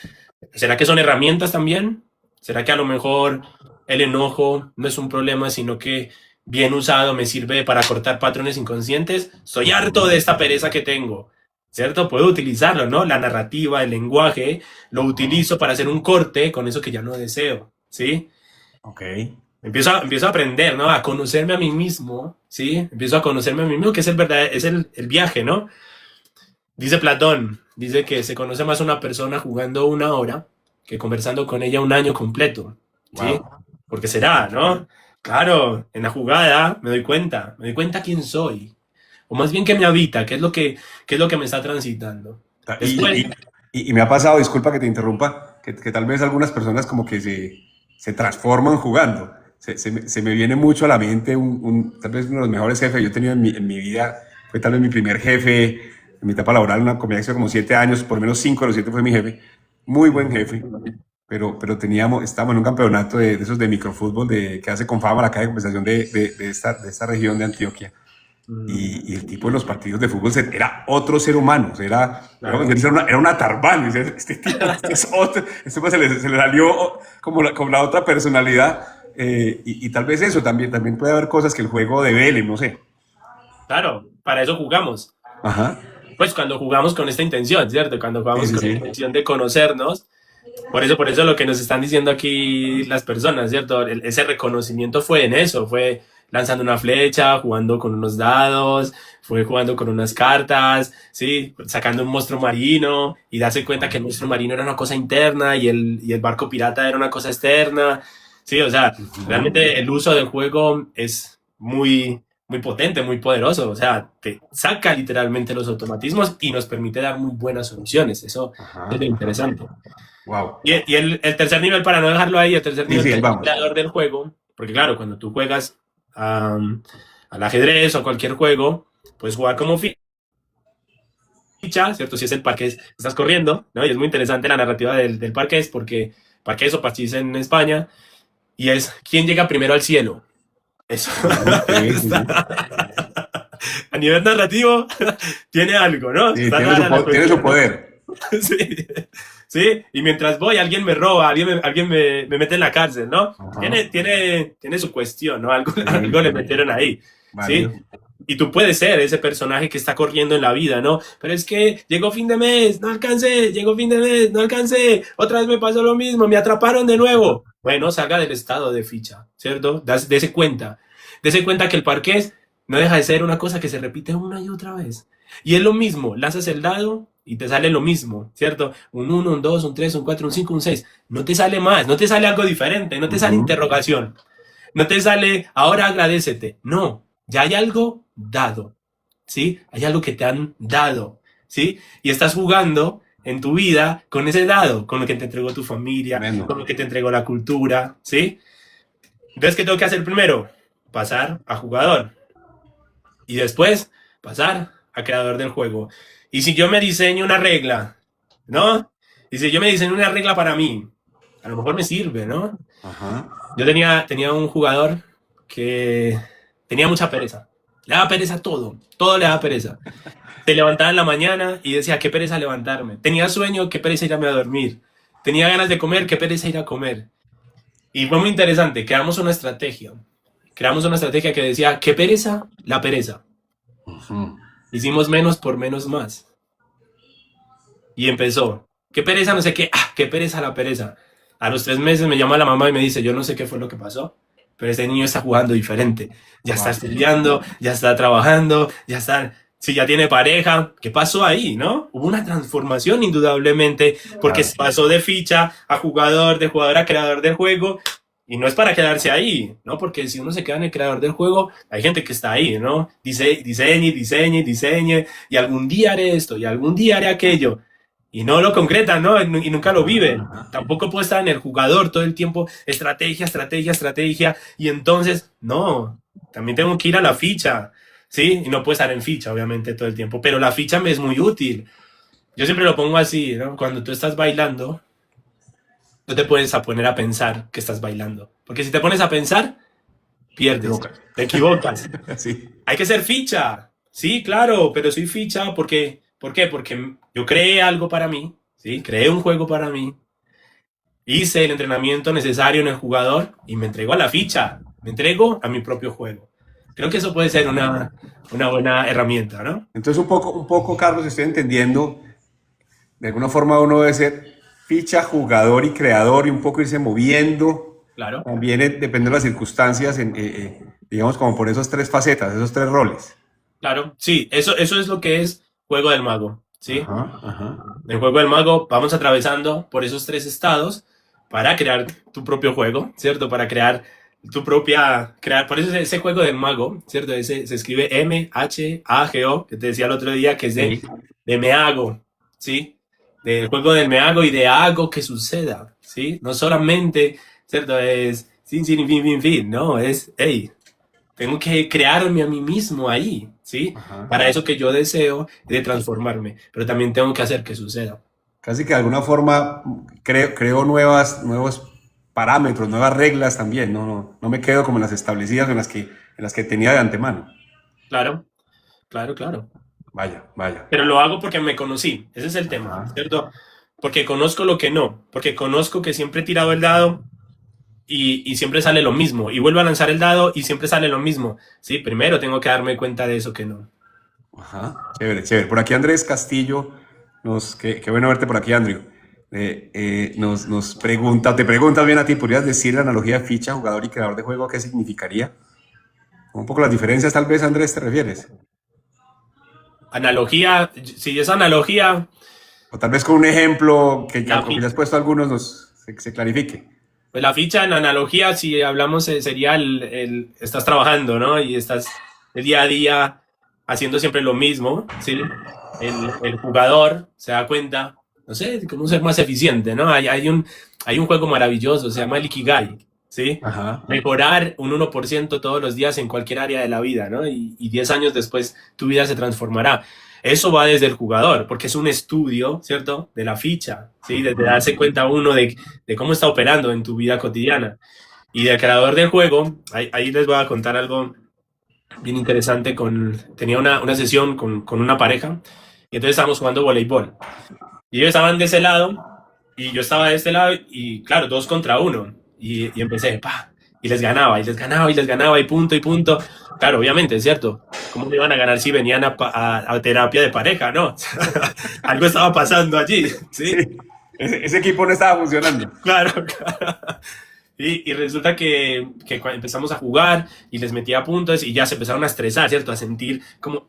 ¿Será que son herramientas también? ¿Será que a lo mejor el enojo no es un problema, sino que bien usado me sirve para cortar patrones inconscientes? Soy harto de esta pereza que tengo, ¿cierto? Puedo utilizarlo, ¿no? La narrativa, el lenguaje, lo utilizo para hacer un corte con eso que ya no deseo, ¿sí? Ok. Empiezo a aprender, ¿no? A conocerme a mí mismo, ¿sí? Empiezo a conocerme a mí mismo, que es el viaje, ¿no? Dice Platón, dice que se conoce más a una persona jugando 1 hora que conversando con ella 1 año completo, ¿sí? Wow. Porque será, ¿no? Claro, en la jugada me doy cuenta quién soy. O más bien que me habita, qué es lo que me está transitando. Y, Después, y- y me ha pasado, disculpa que te interrumpa, que tal vez algunas personas como que se transforman jugando. Se me viene mucho a la mente tal vez uno de los mejores jefes que yo he tenido en mi vida. Fue tal vez mi primer jefe en mi etapa laboral, una comunidad que hace como 7 años, por lo menos 5 de los 7 fue mi jefe. Muy buen jefe, pero estábamos en un campeonato de esos de microfútbol que hace con fama la calle de compensación de esta región de Antioquia. Y el tipo de los partidos de fútbol era otro ser humano, claro, era una Tarbán. Este tipo es otro, este pues se le salió como la otra personalidad. Y tal vez eso también puede haber cosas que el juego devele, no sé. claro, para eso jugamos. Ajá. Pues cuando jugamos con esta intención, ¿cierto? Cuando Sí, jugamos sí, con la sí. intención de conocernos. Por eso lo que nos están diciendo aquí las personas, ¿cierto? Ese reconocimiento fue en eso, fue lanzando una flecha, jugando con unos dados, fue jugando con unas cartas, ¿sí? Sacando un monstruo marino y darse cuenta que el monstruo marino era una cosa interna y el barco pirata era una cosa externa, ¿sí? O sea, realmente el uso del juego es muy potente, muy poderoso, o sea, te saca literalmente los automatismos y nos permite dar muy buenas soluciones, eso Ajá, es lo ajá. interesante. Wow. Y el tercer nivel, para no dejarlo ahí, el tercer Sí, nivel sí, que ahí es el vamos. creador del juego, porque claro, cuando tú juegas al ajedrez o cualquier juego, puedes jugar como ficha, ¿cierto? Si es el parqués, estás corriendo, ¿no? Y es muy interesante la narrativa del parqués, porque parqués o parchís en España, y es quién llega primero al cielo. Eso Ujú, sí, sí, sí. a nivel narrativo tiene algo, ¿no? Sí, Está rara la tiene su cuestión, ¿no? poder. Sí, sí, y mientras voy, alguien me roba, me mete en la cárcel, ¿no? Ajá. Tiene su cuestión, ¿no? Algo, Sí, algo le sí. metieron ahí, ¿sí? Válido. Y tú puedes ser ese personaje que está corriendo en la vida, ¿no? Pero es que llegó fin de mes, no alcancé, llegó fin de mes, no alcancé, otra vez me pasó lo mismo, me atraparon de nuevo. Bueno, salga del estado de ficha, ¿cierto? Dese cuenta que el parqués no deja de ser una cosa que se repite una y otra vez. Y es lo mismo, lanzas el dado y te sale lo mismo, ¿cierto? Un uno, un 2, un 3, un 4, un 5, un 6. No te sale más, no te sale algo diferente, no te sale Ujú. interrogación, no te sale ahora agradecete. No, ya hay algo dado, ¿sí? Hay algo que te han dado, ¿sí? Y estás jugando en tu vida con ese dado, con lo que te entregó tu familia, Tremendo. con lo que te entregó la cultura, ¿sí? Entonces, ¿qué tengo que hacer primero? Pasar a jugador y después pasar a creador del juego. Y si yo me diseño una regla, ¿no? Y si yo me diseño una regla para mí, a lo mejor me sirve, ¿no? Ajá. Yo tenía un jugador que tenía mucha pereza. Le daba pereza todo le daba pereza. Se levantaba en la mañana y decía, qué pereza levantarme. Tenía sueño, qué pereza irme a dormir. Tenía ganas de comer, qué pereza ir a comer. Y fue muy interesante, creamos una estrategia. Creamos una estrategia que decía, qué pereza, la pereza. Ujú. Hicimos menos por menos más. Y empezó, qué pereza, no sé qué, qué pereza la pereza. A los 3 meses me llama la mamá y me dice, yo no sé qué fue lo que pasó, pero este niño está jugando diferente. Ya está Wow. estudiando, ya está trabajando, ya está, si ya tiene pareja, ¿qué pasó ahí, no? Hubo una transformación indudablemente, porque Claro. se pasó de ficha a jugador, de jugador a creador del juego, y no es para quedarse ahí, ¿no? Porque si uno se queda en el creador del juego, hay gente que está ahí, ¿no? Diseñe, y algún día haré esto, y algún día haré aquello, y no lo concretan, ¿no? Y nunca lo Ajá, viven. ajá. Tampoco puede estar en el jugador todo el tiempo, estrategia, y entonces, no, también tengo que ir a la ficha, ¿sí? Y no puedo estar en ficha, obviamente, todo el tiempo, pero la ficha me es muy útil. Yo siempre lo pongo así, ¿no? Cuando tú estás bailando, no te puedes a poner a pensar que estás bailando, porque si te pones a pensar, Te pierdes, equivocas. te equivocas. Sí. Hay que ser ficha. Sí, claro, pero soy ficha porque, ¿por qué? Porque yo creé algo para mí, ¿sí? Creé un juego para mí, hice el entrenamiento necesario en el jugador y me entrego a la ficha, me entrego a mi propio juego. Creo que eso puede ser una buena herramienta, ¿no? Entonces, Carlos, estoy entendiendo, de alguna forma uno debe ser ficha, jugador y creador y un poco irse moviendo. Claro, También depende de las circunstancias, digamos, como por esas tres facetas, esos tres roles. claro, sí, eso es lo que es juego del mago, ¿sí? Ajá, ajá. El juego del mago vamos atravesando por esos 3 estados para crear tu propio juego, ¿cierto? Para crear tu propia, crear, por eso ese juego del mago, ¿cierto? Ese se escribe M-H-A-G-O, que te decía el otro día, que es Sí. de me hago, ¿sí? Del juego del me hago y de hago que suceda, ¿sí? No solamente, ¿cierto? Es sin, sin, fin, fin, fin, no, es, hey, tengo que crearme a mí mismo ahí, ¿sí? Ajá. Para eso que yo deseo de transformarme, pero también tengo que hacer que suceda. Casi que de alguna forma creo nuevos parámetros, nuevas reglas también. No me quedo como en las establecidas en las que tenía de antemano. Claro, claro, claro. Vaya, vaya. Pero lo hago porque me conocí, ese es el tema, Ajá. ¿cierto? Porque conozco lo que no, porque conozco que siempre he tirado el dado y siempre sale lo mismo, y vuelvo a lanzar el dado y siempre sale lo mismo. Sí, primero tengo que darme cuenta de eso que no. Ajá. Chévere, chévere. Por aquí Andrés Castillo, qué bueno verte por aquí, Andrew. Nos pregunta, te preguntas bien a ti, ¿podrías decir la analogía de ficha, jugador y creador de juego, qué significaría? Un poco las diferencias, tal vez, Andrés, ¿te refieres? Analogía, si es analogía, O tal vez con un ejemplo que la, aunque ya fi- has puesto algunos, se clarifique. pues la ficha en analogía, si hablamos, sería estás trabajando, ¿no? Y estás el día a día haciendo siempre lo mismo, ¿sí? El jugador se da cuenta, no sé, cómo ser más eficiente, ¿no? Hay un juego maravilloso, se llama el Ikigai, ¿sí? Ajá. Mejorar un 1% todos los días en cualquier área de la vida, ¿no? Y 10 años después tu vida se transformará. Eso va desde el jugador, porque es un estudio, ¿cierto? De la ficha, ¿sí? De darse cuenta uno de cómo está operando en tu vida cotidiana. Y del creador del juego, ahí les voy a contar algo bien interesante. Tenía una sesión con una pareja y entonces estábamos jugando voleibol. Y ellos estaban de ese lado y yo estaba de este lado y claro, 2 contra 1. Y empecé, pa, y les ganaba, y les ganaba, y les ganaba, y punto, y punto. Claro, obviamente, es cierto. ¿Cómo me iban a ganar si venían a terapia de pareja, no? Algo estaba pasando allí, Sí, ¿sí? ese equipo no estaba funcionando. Claro, claro. Y resulta que empezamos a jugar y les metía puntos y ya se empezaron a estresar, ¿cierto? A sentir como,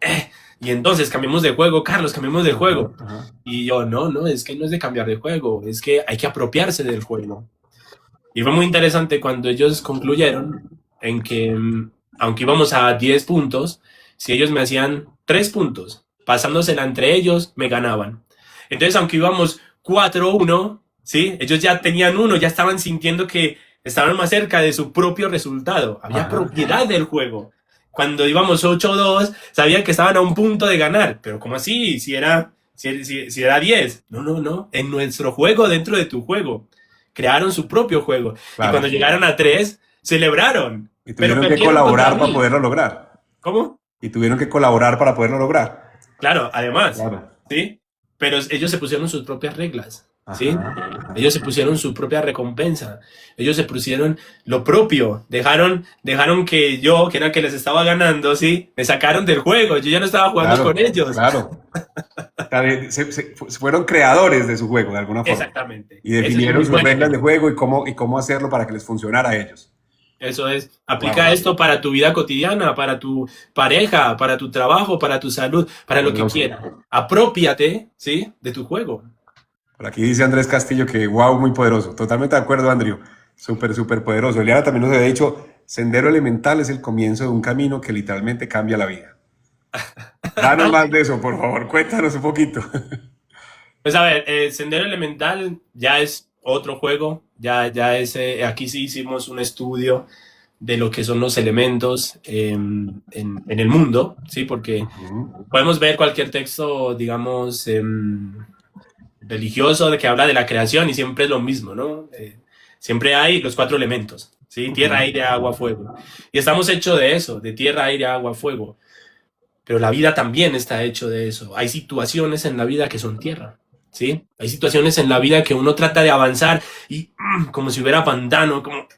y entonces cambiemos de juego, Carlos, cambiemos de Ajá, juego. ajá. Y yo, no, es que no es de cambiar de juego, es que hay que apropiarse del juego. Y fue muy interesante cuando ellos concluyeron en que, aunque íbamos a 10 puntos, si ellos me hacían 3 puntos, pasándosela entre ellos, me ganaban. Entonces, aunque íbamos 4-1, ¿sí? Ellos ya tenían uno, ya estaban sintiendo que estaban más cerca de su propio resultado. Había Ajá. propiedad del juego. Cuando íbamos 8-2, sabían que estaban a un punto de ganar. Pero ¿cómo así? Si era 10. No. En nuestro juego, dentro de tu juego. Crearon su propio juego. Y Claro. cuando llegaron a 3, celebraron. Y Pero tuvieron que perdieron contra colaborar para mí. poderlo lograr. ¿Cómo? Y tuvieron que colaborar para poderlo lograr. Claro, además, Claro. ¿sí? Pero ellos se pusieron sus propias reglas, ¿sí? Ajá, ajá. Ellos se pusieron su propia recompensa. Ellos se pusieron lo propio. Dejaron que yo, que era el que les estaba ganando, ¿sí? Me sacaron del juego. Yo ya no estaba jugando Claro, con ellos. claro. Fueron creadores de su juego, de alguna forma. Exactamente. Y Ese es un definieron muy sus buen reglas de ejemplo. juego y cómo hacerlo para que les funcionara a ellos. Eso es. Aplica Wow. esto para tu vida cotidiana, para tu pareja, para tu trabajo, para tu salud, para lo que Poderoso. quieras. Apropiate, ¿sí? De tu juego. Por aquí dice Andrés Castillo que wow, muy poderoso. Totalmente de acuerdo, Andrew. Súper, súper poderoso. Eliana también nos había dicho, Sendero Elemental es el comienzo de un camino que literalmente cambia la vida. Danos más de eso, por favor. Cuéntanos un poquito. Pues a ver, Sendero Elemental ya es otro juego, ya es, aquí sí hicimos un estudio de lo que son los elementos en el mundo, ¿sí? Porque Ujú. podemos ver cualquier texto, digamos, religioso de que habla de la creación y siempre es lo mismo, ¿no? Siempre hay los 4 elementos, ¿sí? Tierra, Ujú. aire, agua, fuego. Y estamos hechos de eso, de tierra, aire, agua, fuego. Pero la vida también está hecho de eso. Hay situaciones en la vida que son tierra, ¿sí? Hay situaciones en la vida que uno trata de avanzar y como si hubiera pantano, como,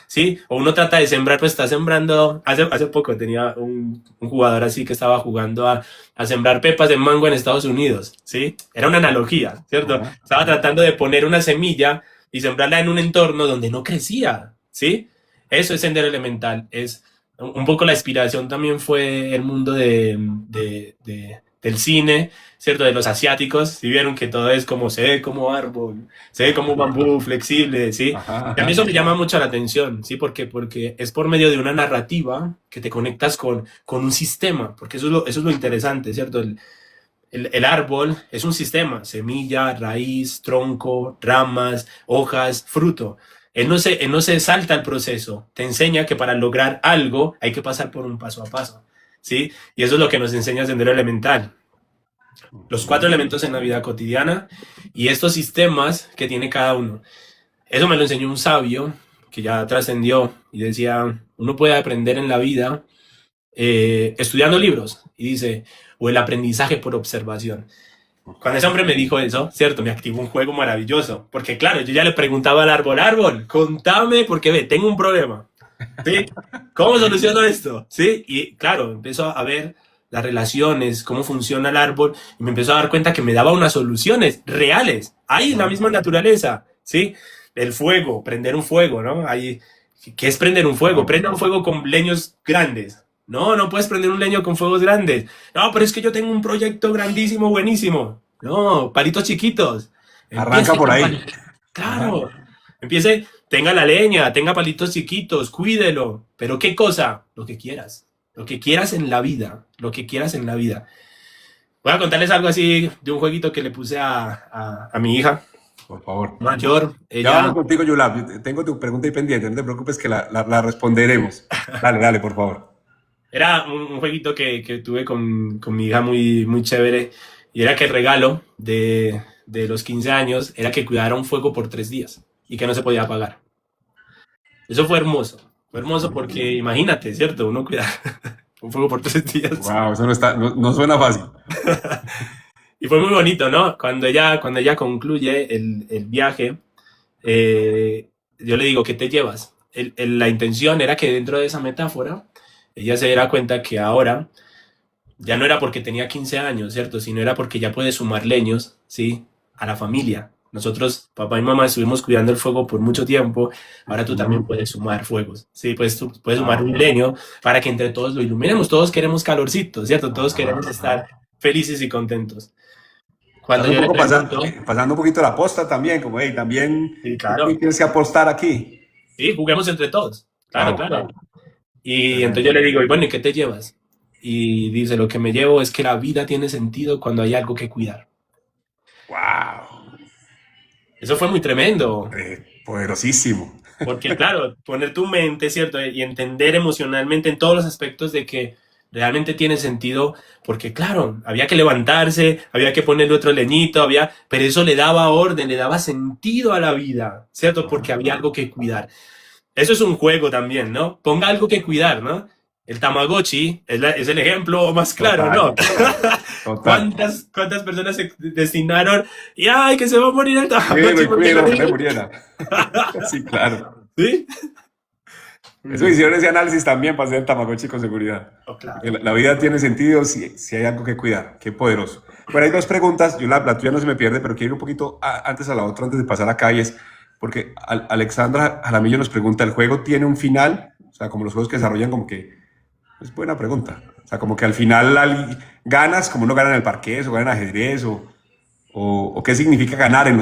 ¿sí? O uno trata de sembrar, pues está sembrando. Hace poco tenía un jugador así que estaba jugando a sembrar pepas de mango en Estados Unidos, ¿sí? Era una analogía, ¿cierto? Ajá. Estaba tratando de poner una semilla y sembrarla en un entorno donde no crecía, ¿sí? Eso es sendero elemental, es un poco la inspiración también fue el mundo del cine, ¿cierto? De los asiáticos, y vieron que todo es como se ve como árbol, se ve como bambú flexible, ¿sí? Ajá, Y a mí ajá. eso me llama mucho la atención, ¿sí? Porque es por medio de una narrativa que te conectas con un sistema, porque eso es lo interesante, ¿cierto? El árbol es un sistema, semilla, raíz, tronco, ramas, hojas, fruto. Él no se salta el proceso, te enseña que para lograr algo hay que pasar por un paso a paso, ¿sí? Y eso es lo que nos enseña Sendero Elemental. Los cuatro Ujú. elementos en la vida cotidiana y estos sistemas que tiene cada uno. Eso me lo enseñó un sabio que ya trascendió y decía, uno puede aprender en la vida estudiando libros y dice, o el aprendizaje por observación. Cuando ese hombre me dijo eso, cierto, me activó un juego maravilloso, porque claro, yo ya le preguntaba al árbol, árbol, contame porque ve, tengo un problema, ¿sí? ¿Cómo soluciono esto? ¿Sí? Y claro, empezó a ver las relaciones, cómo funciona el árbol, y me empezó a dar cuenta que me daba unas soluciones reales, ahí en la misma naturaleza, ¿sí? El fuego, prender un fuego, ¿no? Ahí, ¿qué es prender un fuego? Wow. Prenda un fuego con leños grandes. No, no puedes prender un leño con fuegos grandes. No, pero es que yo tengo un proyecto grandísimo, buenísimo. No, palitos chiquitos. Arranca Empiece por con ahí. palitos. Ajá. Claro. Empiece, tenga la leña, tenga palitos chiquitos, cuídelo. Pero ¿qué cosa? Lo que quieras. Lo que quieras en la vida. Lo que quieras en la vida. Voy a contarles algo así de un jueguito que le puse a mi hija Por favor. mayor. Ya vamos Ella contigo, Yulab. Yo tengo tu pregunta ahí pendiente, no te preocupes que la responderemos. Dale, dale, por favor. era un jueguito que tuve con mi hija muy, muy chévere. Y era que el regalo de los 15 años era que cuidara un fuego por 3 días y que no se podía apagar. Eso fue hermoso. Fue hermoso porque imagínate, ¿cierto? Uno cuida un fuego por 3 días. Wow, eso no está, no suena fácil. Y fue muy bonito, ¿no? Cuando ella concluye el viaje, yo le digo, ¿qué te llevas? La intención era que dentro de esa metáfora, ella se diera cuenta que ahora ya no era porque tenía 15 años, ¿cierto? Sino era porque ya puede sumar leños, ¿sí? A la familia. Nosotros, papá y mamá, estuvimos cuidando el fuego por mucho tiempo. Ahora tú también Ujú. puedes sumar fuegos, ¿sí? Tú puedes sumar Wow. un leño para que entre todos lo iluminemos. Todos queremos calorcito, ¿cierto? Todos Ajá, queremos estar ajá. felices y contentos. Estás Cuando un yo le poco pregunto, pasando un poquito la posta también, como, hey, también, sí, ¿tú claro, tienes que apostar aquí? sí, juguemos entre todos. Claro, Wow, claro. Y entonces yo tremendo. le digo, y bueno, ¿y qué te llevas? Y dice, lo que me llevo es que la vida tiene sentido cuando hay algo que cuidar. Wow, Eso fue muy tremendo. poderosísimo. Porque claro, poner tu mente, ¿cierto? Y entender emocionalmente en todos los aspectos de que realmente tiene sentido, porque claro, había que levantarse, había que ponerle otro leñito, pero eso le daba orden, le daba sentido a la vida, ¿cierto? Porque había algo que cuidar. Eso es un juego también, ¿no? Ponga algo que cuidar, ¿no? El Tamagotchi es el ejemplo más claro, Total, ¿no? total. ¿Cuántas personas se destinaron y ay, que se va a morir el Cuídelo Tamagotchi y porque no cuídelo, no le tiene... muriera. Sí, claro. ¿Sí? Eso hicieron ese análisis también para hacer el Tamagotchi con seguridad. Oh, Porque claro. la vida tiene sentido si hay algo que cuidar. Qué poderoso. Bueno, hay dos preguntas. Yo la tuya no se me pierde, pero quiero ir un poquito antes a la otra, antes de pasar acá. Y es porque Alexandra Jaramillo nos pregunta: ¿el juego tiene un final? O sea, como los juegos que desarrollan, como que. Es buena pregunta. O sea, como que al final ganas, como uno gana en el parqués o gana en ajedrez, o qué significa ganar en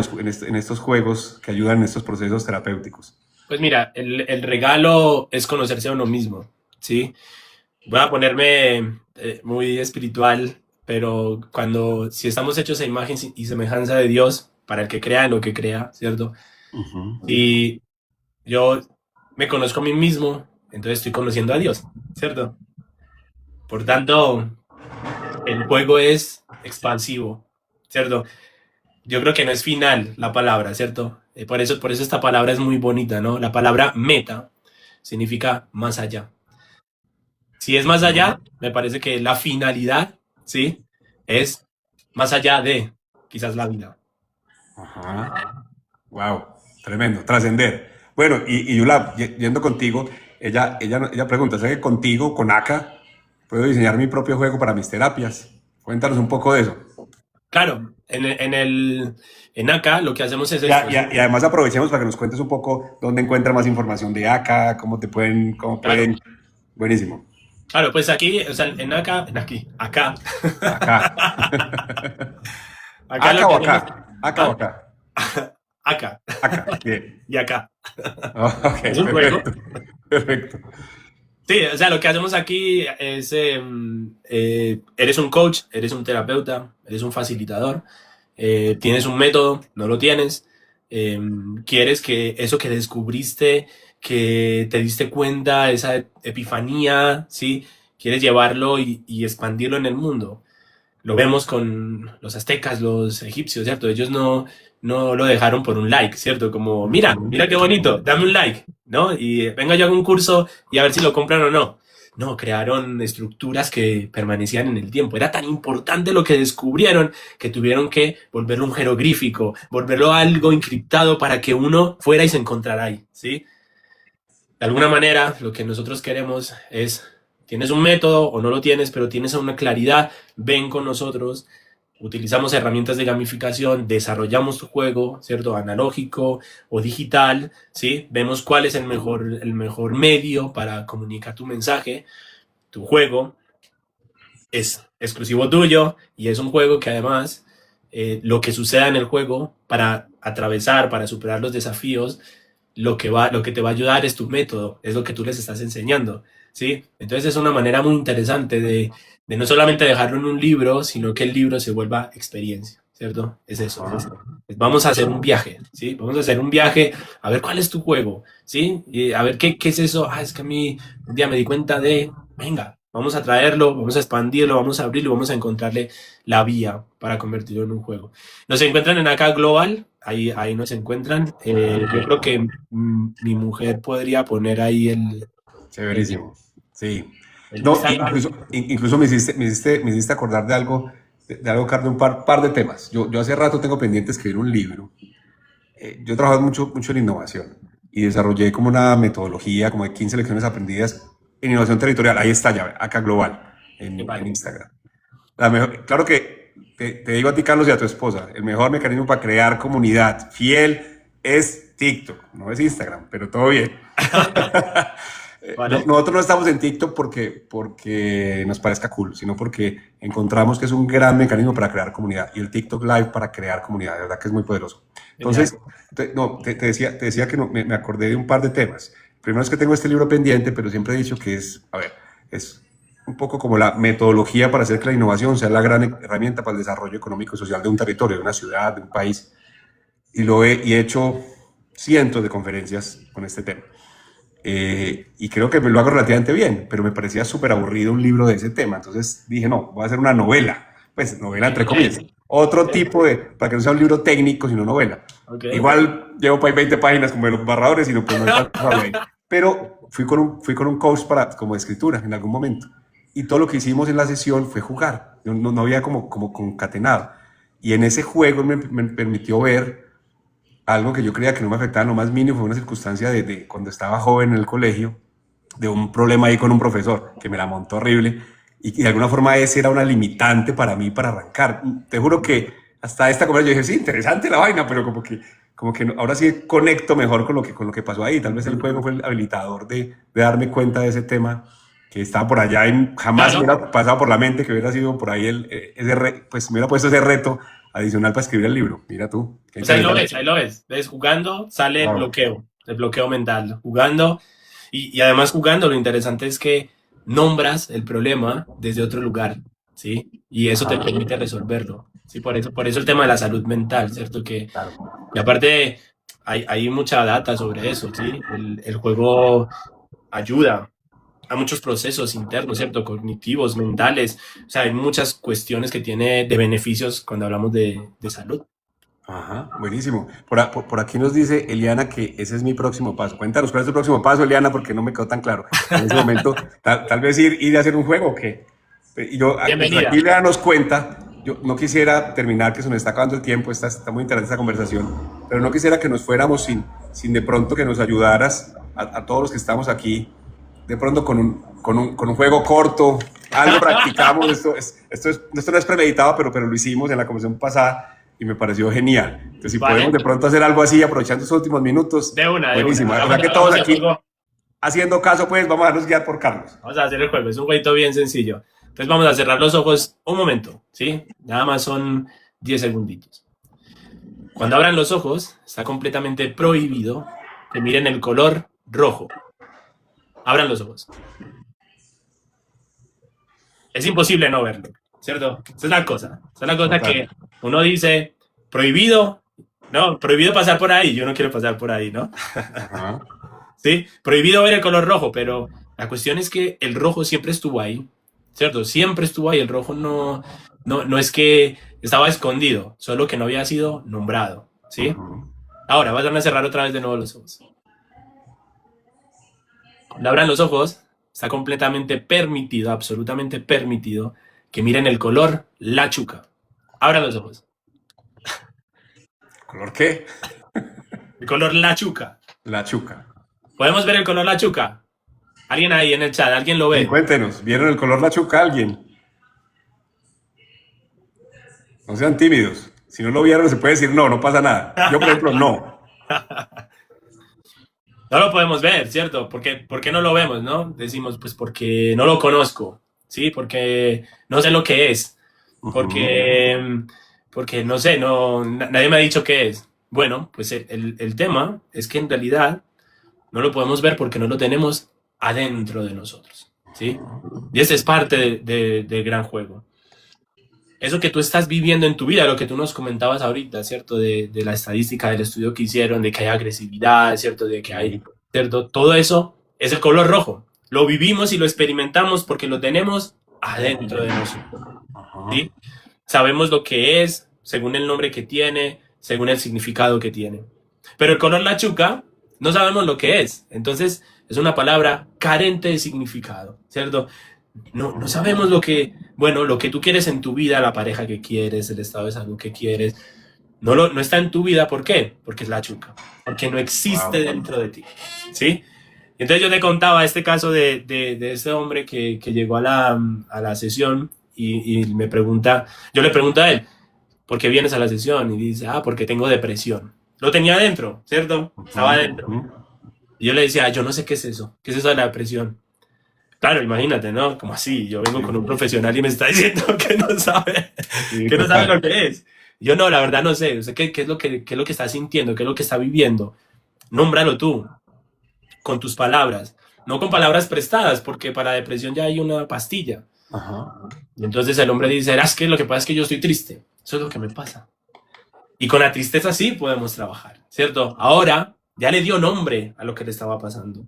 estos juegos que ayudan en estos procesos terapéuticos. Pues mira, el regalo es conocerse a uno mismo, ¿sí? Voy a ponerme muy espiritual, pero si estamos hechos a imagen y semejanza de Dios, para el que crea en lo que crea, ¿cierto? Ujú. Y yo me conozco a mí mismo, entonces estoy conociendo a Dios, ¿cierto? Por tanto, el juego es expansivo, ¿cierto? Yo creo que no es final la palabra, ¿cierto? Por eso esta palabra es muy bonita, ¿no? La palabra meta significa más allá. Si es más allá, me parece que la finalidad, ¿sí? Es más allá de quizás la vida. Ajá. Wow, tremendo, trascender. Bueno, y Yula, yendo contigo, ella pregunta, ¿sabes que contigo, con ACA, puedo diseñar mi propio juego para mis terapias? Cuéntanos un poco de eso. Claro, en acá lo que hacemos es esto, ¿sí? Y además aprovechemos para que nos cuentes un poco dónde encuentran más información de ACA, cómo Claro. pueden. Buenísimo. Claro, pues aquí, o sea, acá, Acá. acá lo Acá o que acá. hacemos, Acá o ¿ah? acá. Acá Acá. Bien. y acá. Ok, Es un juego. perfecto. Perfecto. Sí, o sea, lo que hacemos aquí es, eres un coach, eres un terapeuta, eres un facilitador, tienes un método, no lo tienes, eh, quieres que eso que descubriste, que te diste cuenta, esa epifanía, ¿sí? Quieres llevarlo y expandirlo en el mundo. Lo vemos con los aztecas, los egipcios, ¿cierto? Ellos no lo dejaron por un like, ¿cierto? Como, Ujú. mira qué bonito, dame un like, ¿no? Y venga yo a un curso y a ver si lo compran o no. No, crearon estructuras que permanecían en el tiempo. Era tan importante lo que descubrieron que tuvieron que volverlo un jeroglífico, volverlo algo encriptado para que uno fuera y se encontrara ahí, ¿sí? De alguna manera, lo que nosotros queremos es, tienes un método o no lo tienes, pero tienes una claridad, ven con nosotros, utilizamos herramientas de gamificación, desarrollamos tu juego, ¿cierto? Analógico o digital, ¿sí? Vemos cuál es el mejor medio para comunicar tu mensaje, tu juego es exclusivo tuyo y es un juego que además lo que suceda en el juego para atravesar, para superar los desafíos, lo que te va a ayudar es tu método, es lo que tú les estás enseñando, ¿sí? Entonces es una manera muy interesante de no solamente dejarlo en un libro, sino que el libro se vuelva experiencia, ¿cierto? Es eso, vamos a hacer un viaje, ¿sí? Vamos a hacer un viaje a ver cuál es tu juego, ¿sí? Y a ver qué es eso. Ah, es que a mí un día me di cuenta de, venga, vamos a traerlo, vamos a expandirlo, vamos a abrirlo, vamos a encontrarle la vía para convertirlo en un juego. Nos encuentran en AK Global, ahí nos encuentran. Yo creo que mi mujer podría poner ahí el, Severísimo. Sí. el No, Instagram. incluso me hiciste acordar de algo, Carlos, un par de temas. Yo hace rato tengo pendiente escribir un libro. Yo he trabajado mucho en innovación y desarrollé como una metodología, como de 15 lecciones aprendidas en innovación territorial. Ahí está ya, acá global, en Vale. Instagram. Claro que te digo a ti, Carlos, y a tu esposa, el mejor mecanismo para crear comunidad fiel es TikTok, no es Instagram, pero todo bien. Vale. Nosotros no estamos en TikTok porque nos parezca cool, sino porque encontramos que es un gran mecanismo para crear comunidad y el TikTok Live para crear comunidad, de verdad que es muy poderoso. Genial. Entonces, te decía que me acordé de un par de temas. Primero es que tengo este libro pendiente, pero siempre he dicho que es un poco como la metodología para hacer que la innovación sea la gran herramienta para el desarrollo económico y social de un territorio, de una ciudad, de un país. Y he hecho cientos de conferencias con este tema. Y creo que me lo hago relativamente bien, pero me parecía súper aburrido un libro de ese tema. Entonces dije, no, voy a hacer una novela. Pues novela entre comillas. Otro tipo para que no sea un libro técnico, sino novela. Ok. Igual llevo para ahí 20 páginas como de los barradores, sino pues no hay tanto ahí. Pero fui con un coach como de escritura en algún momento. Y todo lo que hicimos en la sesión fue jugar. No había como concatenado. Y en ese juego me permitió ver algo que yo creía que no me afectaba en lo más mínimo. Fue una circunstancia de cuando estaba joven en el colegio, de un problema ahí con un profesor que me la montó horrible y de alguna forma ese era una limitante para mí para arrancar. Te juro que hasta esta conversación yo dije, sí, interesante la vaina, pero como que ahora sí conecto mejor con lo que pasó ahí. Tal vez el juego fue el habilitador de darme cuenta de ese tema que estaba por allá y jamás me Claro. hubiera pasado por la mente que hubiera sido por ahí pues me hubiera puesto ese reto adicional para escribir el libro. Mira tú, qué Pues ahí lo interesante. ves, ahí lo ves. ¿Ves? Jugando sale Wow. el bloqueo mental. Jugando, y además jugando, lo interesante es que nombras el problema desde otro lugar, ¿sí? Y eso te Ajá, permite resolverlo, ¿sí? Por eso el tema de la salud mental, ¿cierto? claro. Y aparte, hay mucha data sobre eso, ¿sí? El juego ayuda a muchos procesos internos, ¿cierto? Cognitivos, mentales. O sea, hay muchas cuestiones que tiene de beneficios cuando hablamos de salud. Ajá, buenísimo. Por aquí nos dice Eliana que ese es mi próximo paso. Cuéntanos cuál es tu próximo paso, Eliana, porque no me quedó tan claro. En ese momento, tal vez ir a hacer un juego o qué. Y mientras aquí Bienvenida. Eliana nos cuenta, yo no quisiera terminar, que se nos está acabando el tiempo, está muy interesante esta conversación, pero no quisiera que nos fuéramos sin de pronto que nos ayudaras a todos los que estamos aquí, de pronto con un juego corto, algo practicamos, esto no es premeditado, pero lo hicimos en la conversación pasada y me pareció genial. Entonces, si podemos ¿Vale? de pronto hacer algo así, aprovechando estos últimos minutos, De una, de una. buenísimo. O sea Hagamos, que todos hagamos el aquí, juego. haciendo caso, pues vamos a darnos guiar por Carlos. Vamos a hacer el juego, es un jueguito bien sencillo. Entonces vamos a cerrar los ojos un momento, ¿sí? Nada más son 10 segunditos. Cuando abran los ojos, está completamente prohibido que miren el color rojo. Abran los ojos. Es imposible no verlo, ¿cierto? Esa es la cosa. Esa es la cosa que uno dice, prohibido, no, prohibido pasar por ahí. Yo no quiero pasar por ahí, ¿no? Ajá. Sí, prohibido ver el color rojo, pero la cuestión es que el rojo siempre estuvo ahí, ¿cierto? Siempre estuvo ahí. El rojo no es que estaba escondido, solo que no había sido nombrado, ¿sí? Ahora, van a cerrar otra vez de nuevo los ojos. Cuando abran los ojos, está completamente permitido, absolutamente permitido, que miren el color la chuca. Abran los ojos. ¿Color qué? El color la chuca. La chuca. ¿Podemos ver el color la chuca? Alguien ahí en el chat, ¿alguien lo ve? Sí, cuéntenos, ¿vieron el color la chuca alguien? No sean tímidos. Si no lo vieron, se puede decir no, no pasa nada. Yo, por ejemplo, no. No lo podemos ver, ¿cierto? ¿Por qué no lo vemos, no? Decimos, pues porque no lo conozco, ¿sí? Porque no sé lo que es. Porque no sé, nadie me ha dicho qué es. Bueno, pues el tema es que en realidad no lo podemos ver porque no lo tenemos adentro de nosotros, ¿sí? Y esa es parte del gran juego. Eso que tú estás viviendo en tu vida, lo que tú nos comentabas ahorita, ¿cierto? De la estadística del estudio que hicieron, de que hay agresividad, ¿cierto? De que hay, ¿cierto? Todo eso es el color rojo. Lo vivimos y lo experimentamos porque lo tenemos adentro de nosotros, ¿sí? Sabemos lo que es, según el nombre que tiene, según el significado que tiene. Pero el color la chuca, no sabemos lo que es. Entonces, es una palabra carente de significado, ¿cierto? No sabemos lo que tú quieres en tu vida, la pareja que quieres, el estado de salud que quieres, no está en tu vida. ¿Por qué? Porque es la chuca, porque no existe dentro de ti, ¿sí? Y entonces yo te contaba este caso de ese hombre que llegó a la sesión y me pregunta, yo le pregunto a él, ¿por qué vienes a la sesión? Y dice, porque tengo depresión. Lo tenía adentro, ¿cierto? Estaba adentro. Y yo le decía, yo no sé qué es eso de la depresión. Claro, imagínate, ¿no? Como así, yo vengo con un profesional y me está diciendo que no sabe, que no sabe lo que es. Yo no, la verdad no sé. ¿Qué es lo que está sintiendo? ¿Qué es lo que está viviendo? Nómbralo tú, con tus palabras. No con palabras prestadas, porque para depresión ya hay una pastilla. Y entonces el hombre dice, es que lo que pasa es que yo estoy triste. Eso es lo que me pasa. Y con la tristeza sí podemos trabajar, ¿cierto? Ahora ya le dio nombre a lo que le estaba pasando.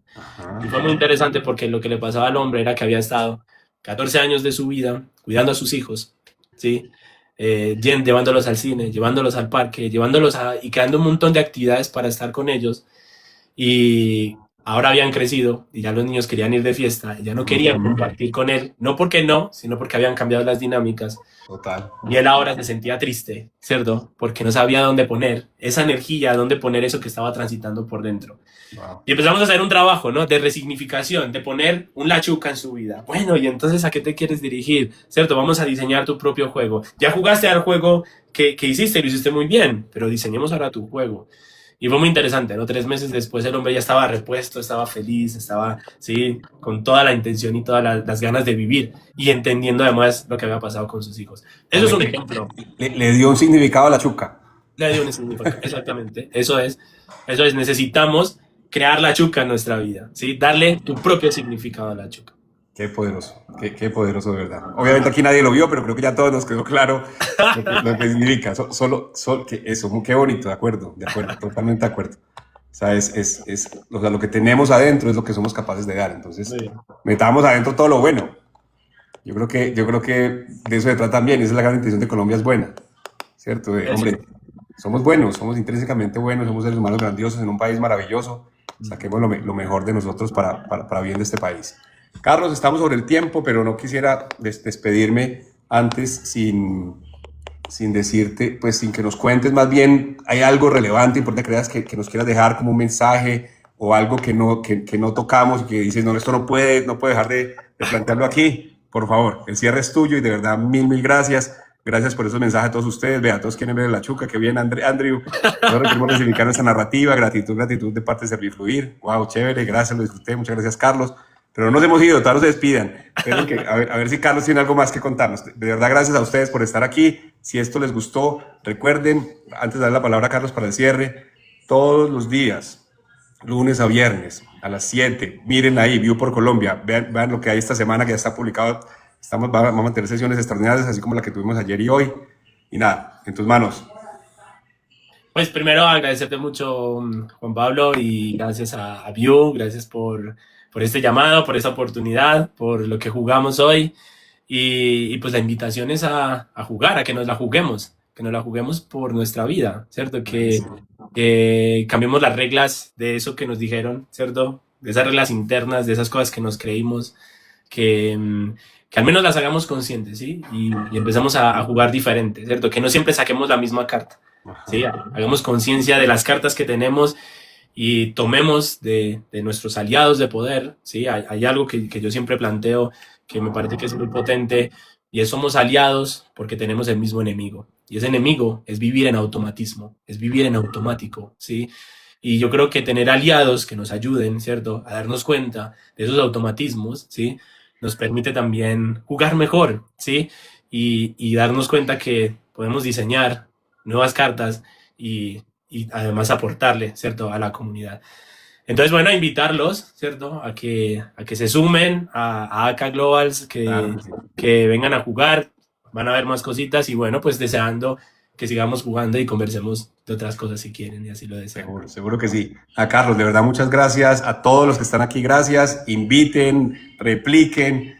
Y fue muy interesante porque lo que le pasaba al hombre era que había estado 14 años de su vida cuidando a sus hijos, ¿sí? Llevándolos al cine, llevándolos al parque, y creando un montón de actividades para estar con ellos. Y ahora habían crecido y ya los niños querían ir de fiesta y ya no querían compartir con él, no porque no, sino porque habían cambiado las dinámicas. Total. Y él ahora se sentía triste, ¿cierto? Porque no sabía dónde poner esa energía, dónde poner eso que estaba transitando por dentro. Wow. Y empezamos a hacer un trabajo, ¿no? De resignificación, de poner un la chuca en su vida. Bueno, y entonces, ¿a qué te quieres dirigir? ¿Cierto? Vamos a diseñar tu propio juego. Ya jugaste al juego que hiciste y lo hiciste muy bien, pero diseñemos ahora tu juego. Y fue muy interesante, ¿no? 3 meses después el hombre ya estaba repuesto, estaba feliz, estaba, sí, con toda la intención y todas las ganas de vivir y entendiendo además lo que había pasado con sus hijos. Eso es un ejemplo. Le dio un significado a la chuca. Le dio un significado, exactamente. Eso es. Necesitamos crear la chuca en nuestra vida, ¿sí? Darle tu propio significado a la chuca. Qué poderoso, qué poderoso de verdad. Obviamente aquí nadie lo vio, pero creo que ya todos nos quedó claro lo que significa. Qué bonito, de acuerdo, totalmente de acuerdo. O sea, o sea, lo que tenemos adentro es lo que somos capaces de dar. Entonces, metamos adentro todo lo bueno. Yo creo que de eso se trata también. Esa es la gran intención de Colombia, es buena, ¿cierto? Hombre, somos buenos, somos intrínsecamente buenos, somos seres humanos grandiosos en un país maravilloso. Saquemos lo mejor de nosotros para bien de este país. Carlos, estamos sobre el tiempo, pero no quisiera despedirme antes sin decirte, pues sin que nos cuentes más bien, ¿hay algo relevante, importante que nos quieras dejar como un mensaje o algo que no tocamos y que dices, no, esto no puede dejar de plantearlo aquí? Por favor, el cierre es tuyo y de verdad mil gracias Gracias por esos mensajes a todos ustedes. Vea, a todos quieren ver la chuca. Qué bien, Andrew. Nosotros queremos rectificar nuestra narrativa. Gratitud, gratitud de parte de Servifluir. Wow, chévere. Gracias, lo disfruté. Muchas gracias, Carlos. Pero no nos hemos ido, todos se despidan. A ver si Carlos tiene algo más que contarnos. De verdad, gracias a ustedes por estar aquí. Si esto les gustó, recuerden, antes de dar la palabra a Carlos para el cierre, todos los días, lunes a viernes, a las 7, miren ahí, View por Colombia, vean lo que hay esta semana que ya está publicado. Vamos a tener sesiones extraordinarias, así como la que tuvimos ayer y hoy. Y nada, en tus manos. Pues primero agradecerte mucho, Juan Pablo, y gracias a View, gracias por este llamado, por esta oportunidad, por lo que jugamos hoy. Y pues la invitación es a jugar, a que nos la juguemos por nuestra vida, ¿cierto? Que cambiemos las reglas de eso que nos dijeron, ¿cierto? De esas reglas internas, de esas cosas que nos creímos, que al menos las hagamos conscientes, ¿sí? Y empezamos a jugar diferente, ¿cierto? Que no siempre saquemos la misma carta, ¿sí? Hagamos conciencia de las cartas que tenemos y tomemos de nuestros aliados de poder, ¿sí? Hay algo que yo siempre planteo, que me parece que es muy potente, y es somos aliados porque tenemos el mismo enemigo. Y ese enemigo es vivir en automatismo, es vivir en automático, ¿sí? Y yo creo que tener aliados que nos ayuden, ¿cierto?, a darnos cuenta de esos automatismos, ¿sí?, nos permite también jugar mejor, ¿sí? Y darnos cuenta que podemos diseñar nuevas cartas y además aportarle, ¿cierto?, a la comunidad. Entonces, bueno, invitarlos, ¿cierto?, a que se sumen a AK Globals, que vengan a jugar, van a ver más cositas y bueno, pues deseando que sigamos jugando y conversemos de otras cosas si quieren y así lo desean. Seguro que sí. A Carlos, de verdad, muchas gracias. A todos los que están aquí, gracias. Inviten, repliquen,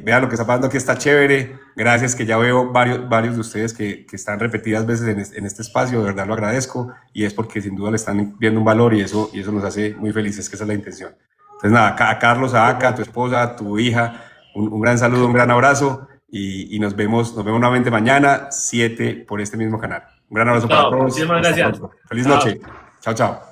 vean lo que está pasando aquí, está chévere. Gracias, que ya veo varios de ustedes que están repetidas veces en este espacio, de verdad lo agradezco y es porque sin duda le están viendo un valor y eso nos hace muy felices, que esa es la intención. Entonces nada, a Carlos, a Aka, a tu esposa, a tu hija, un gran saludo, un gran abrazo y nos vemos nuevamente mañana, 7 por este mismo canal. Un gran abrazo para todos. Muchísimas gracias. Feliz noche. Chao, chao.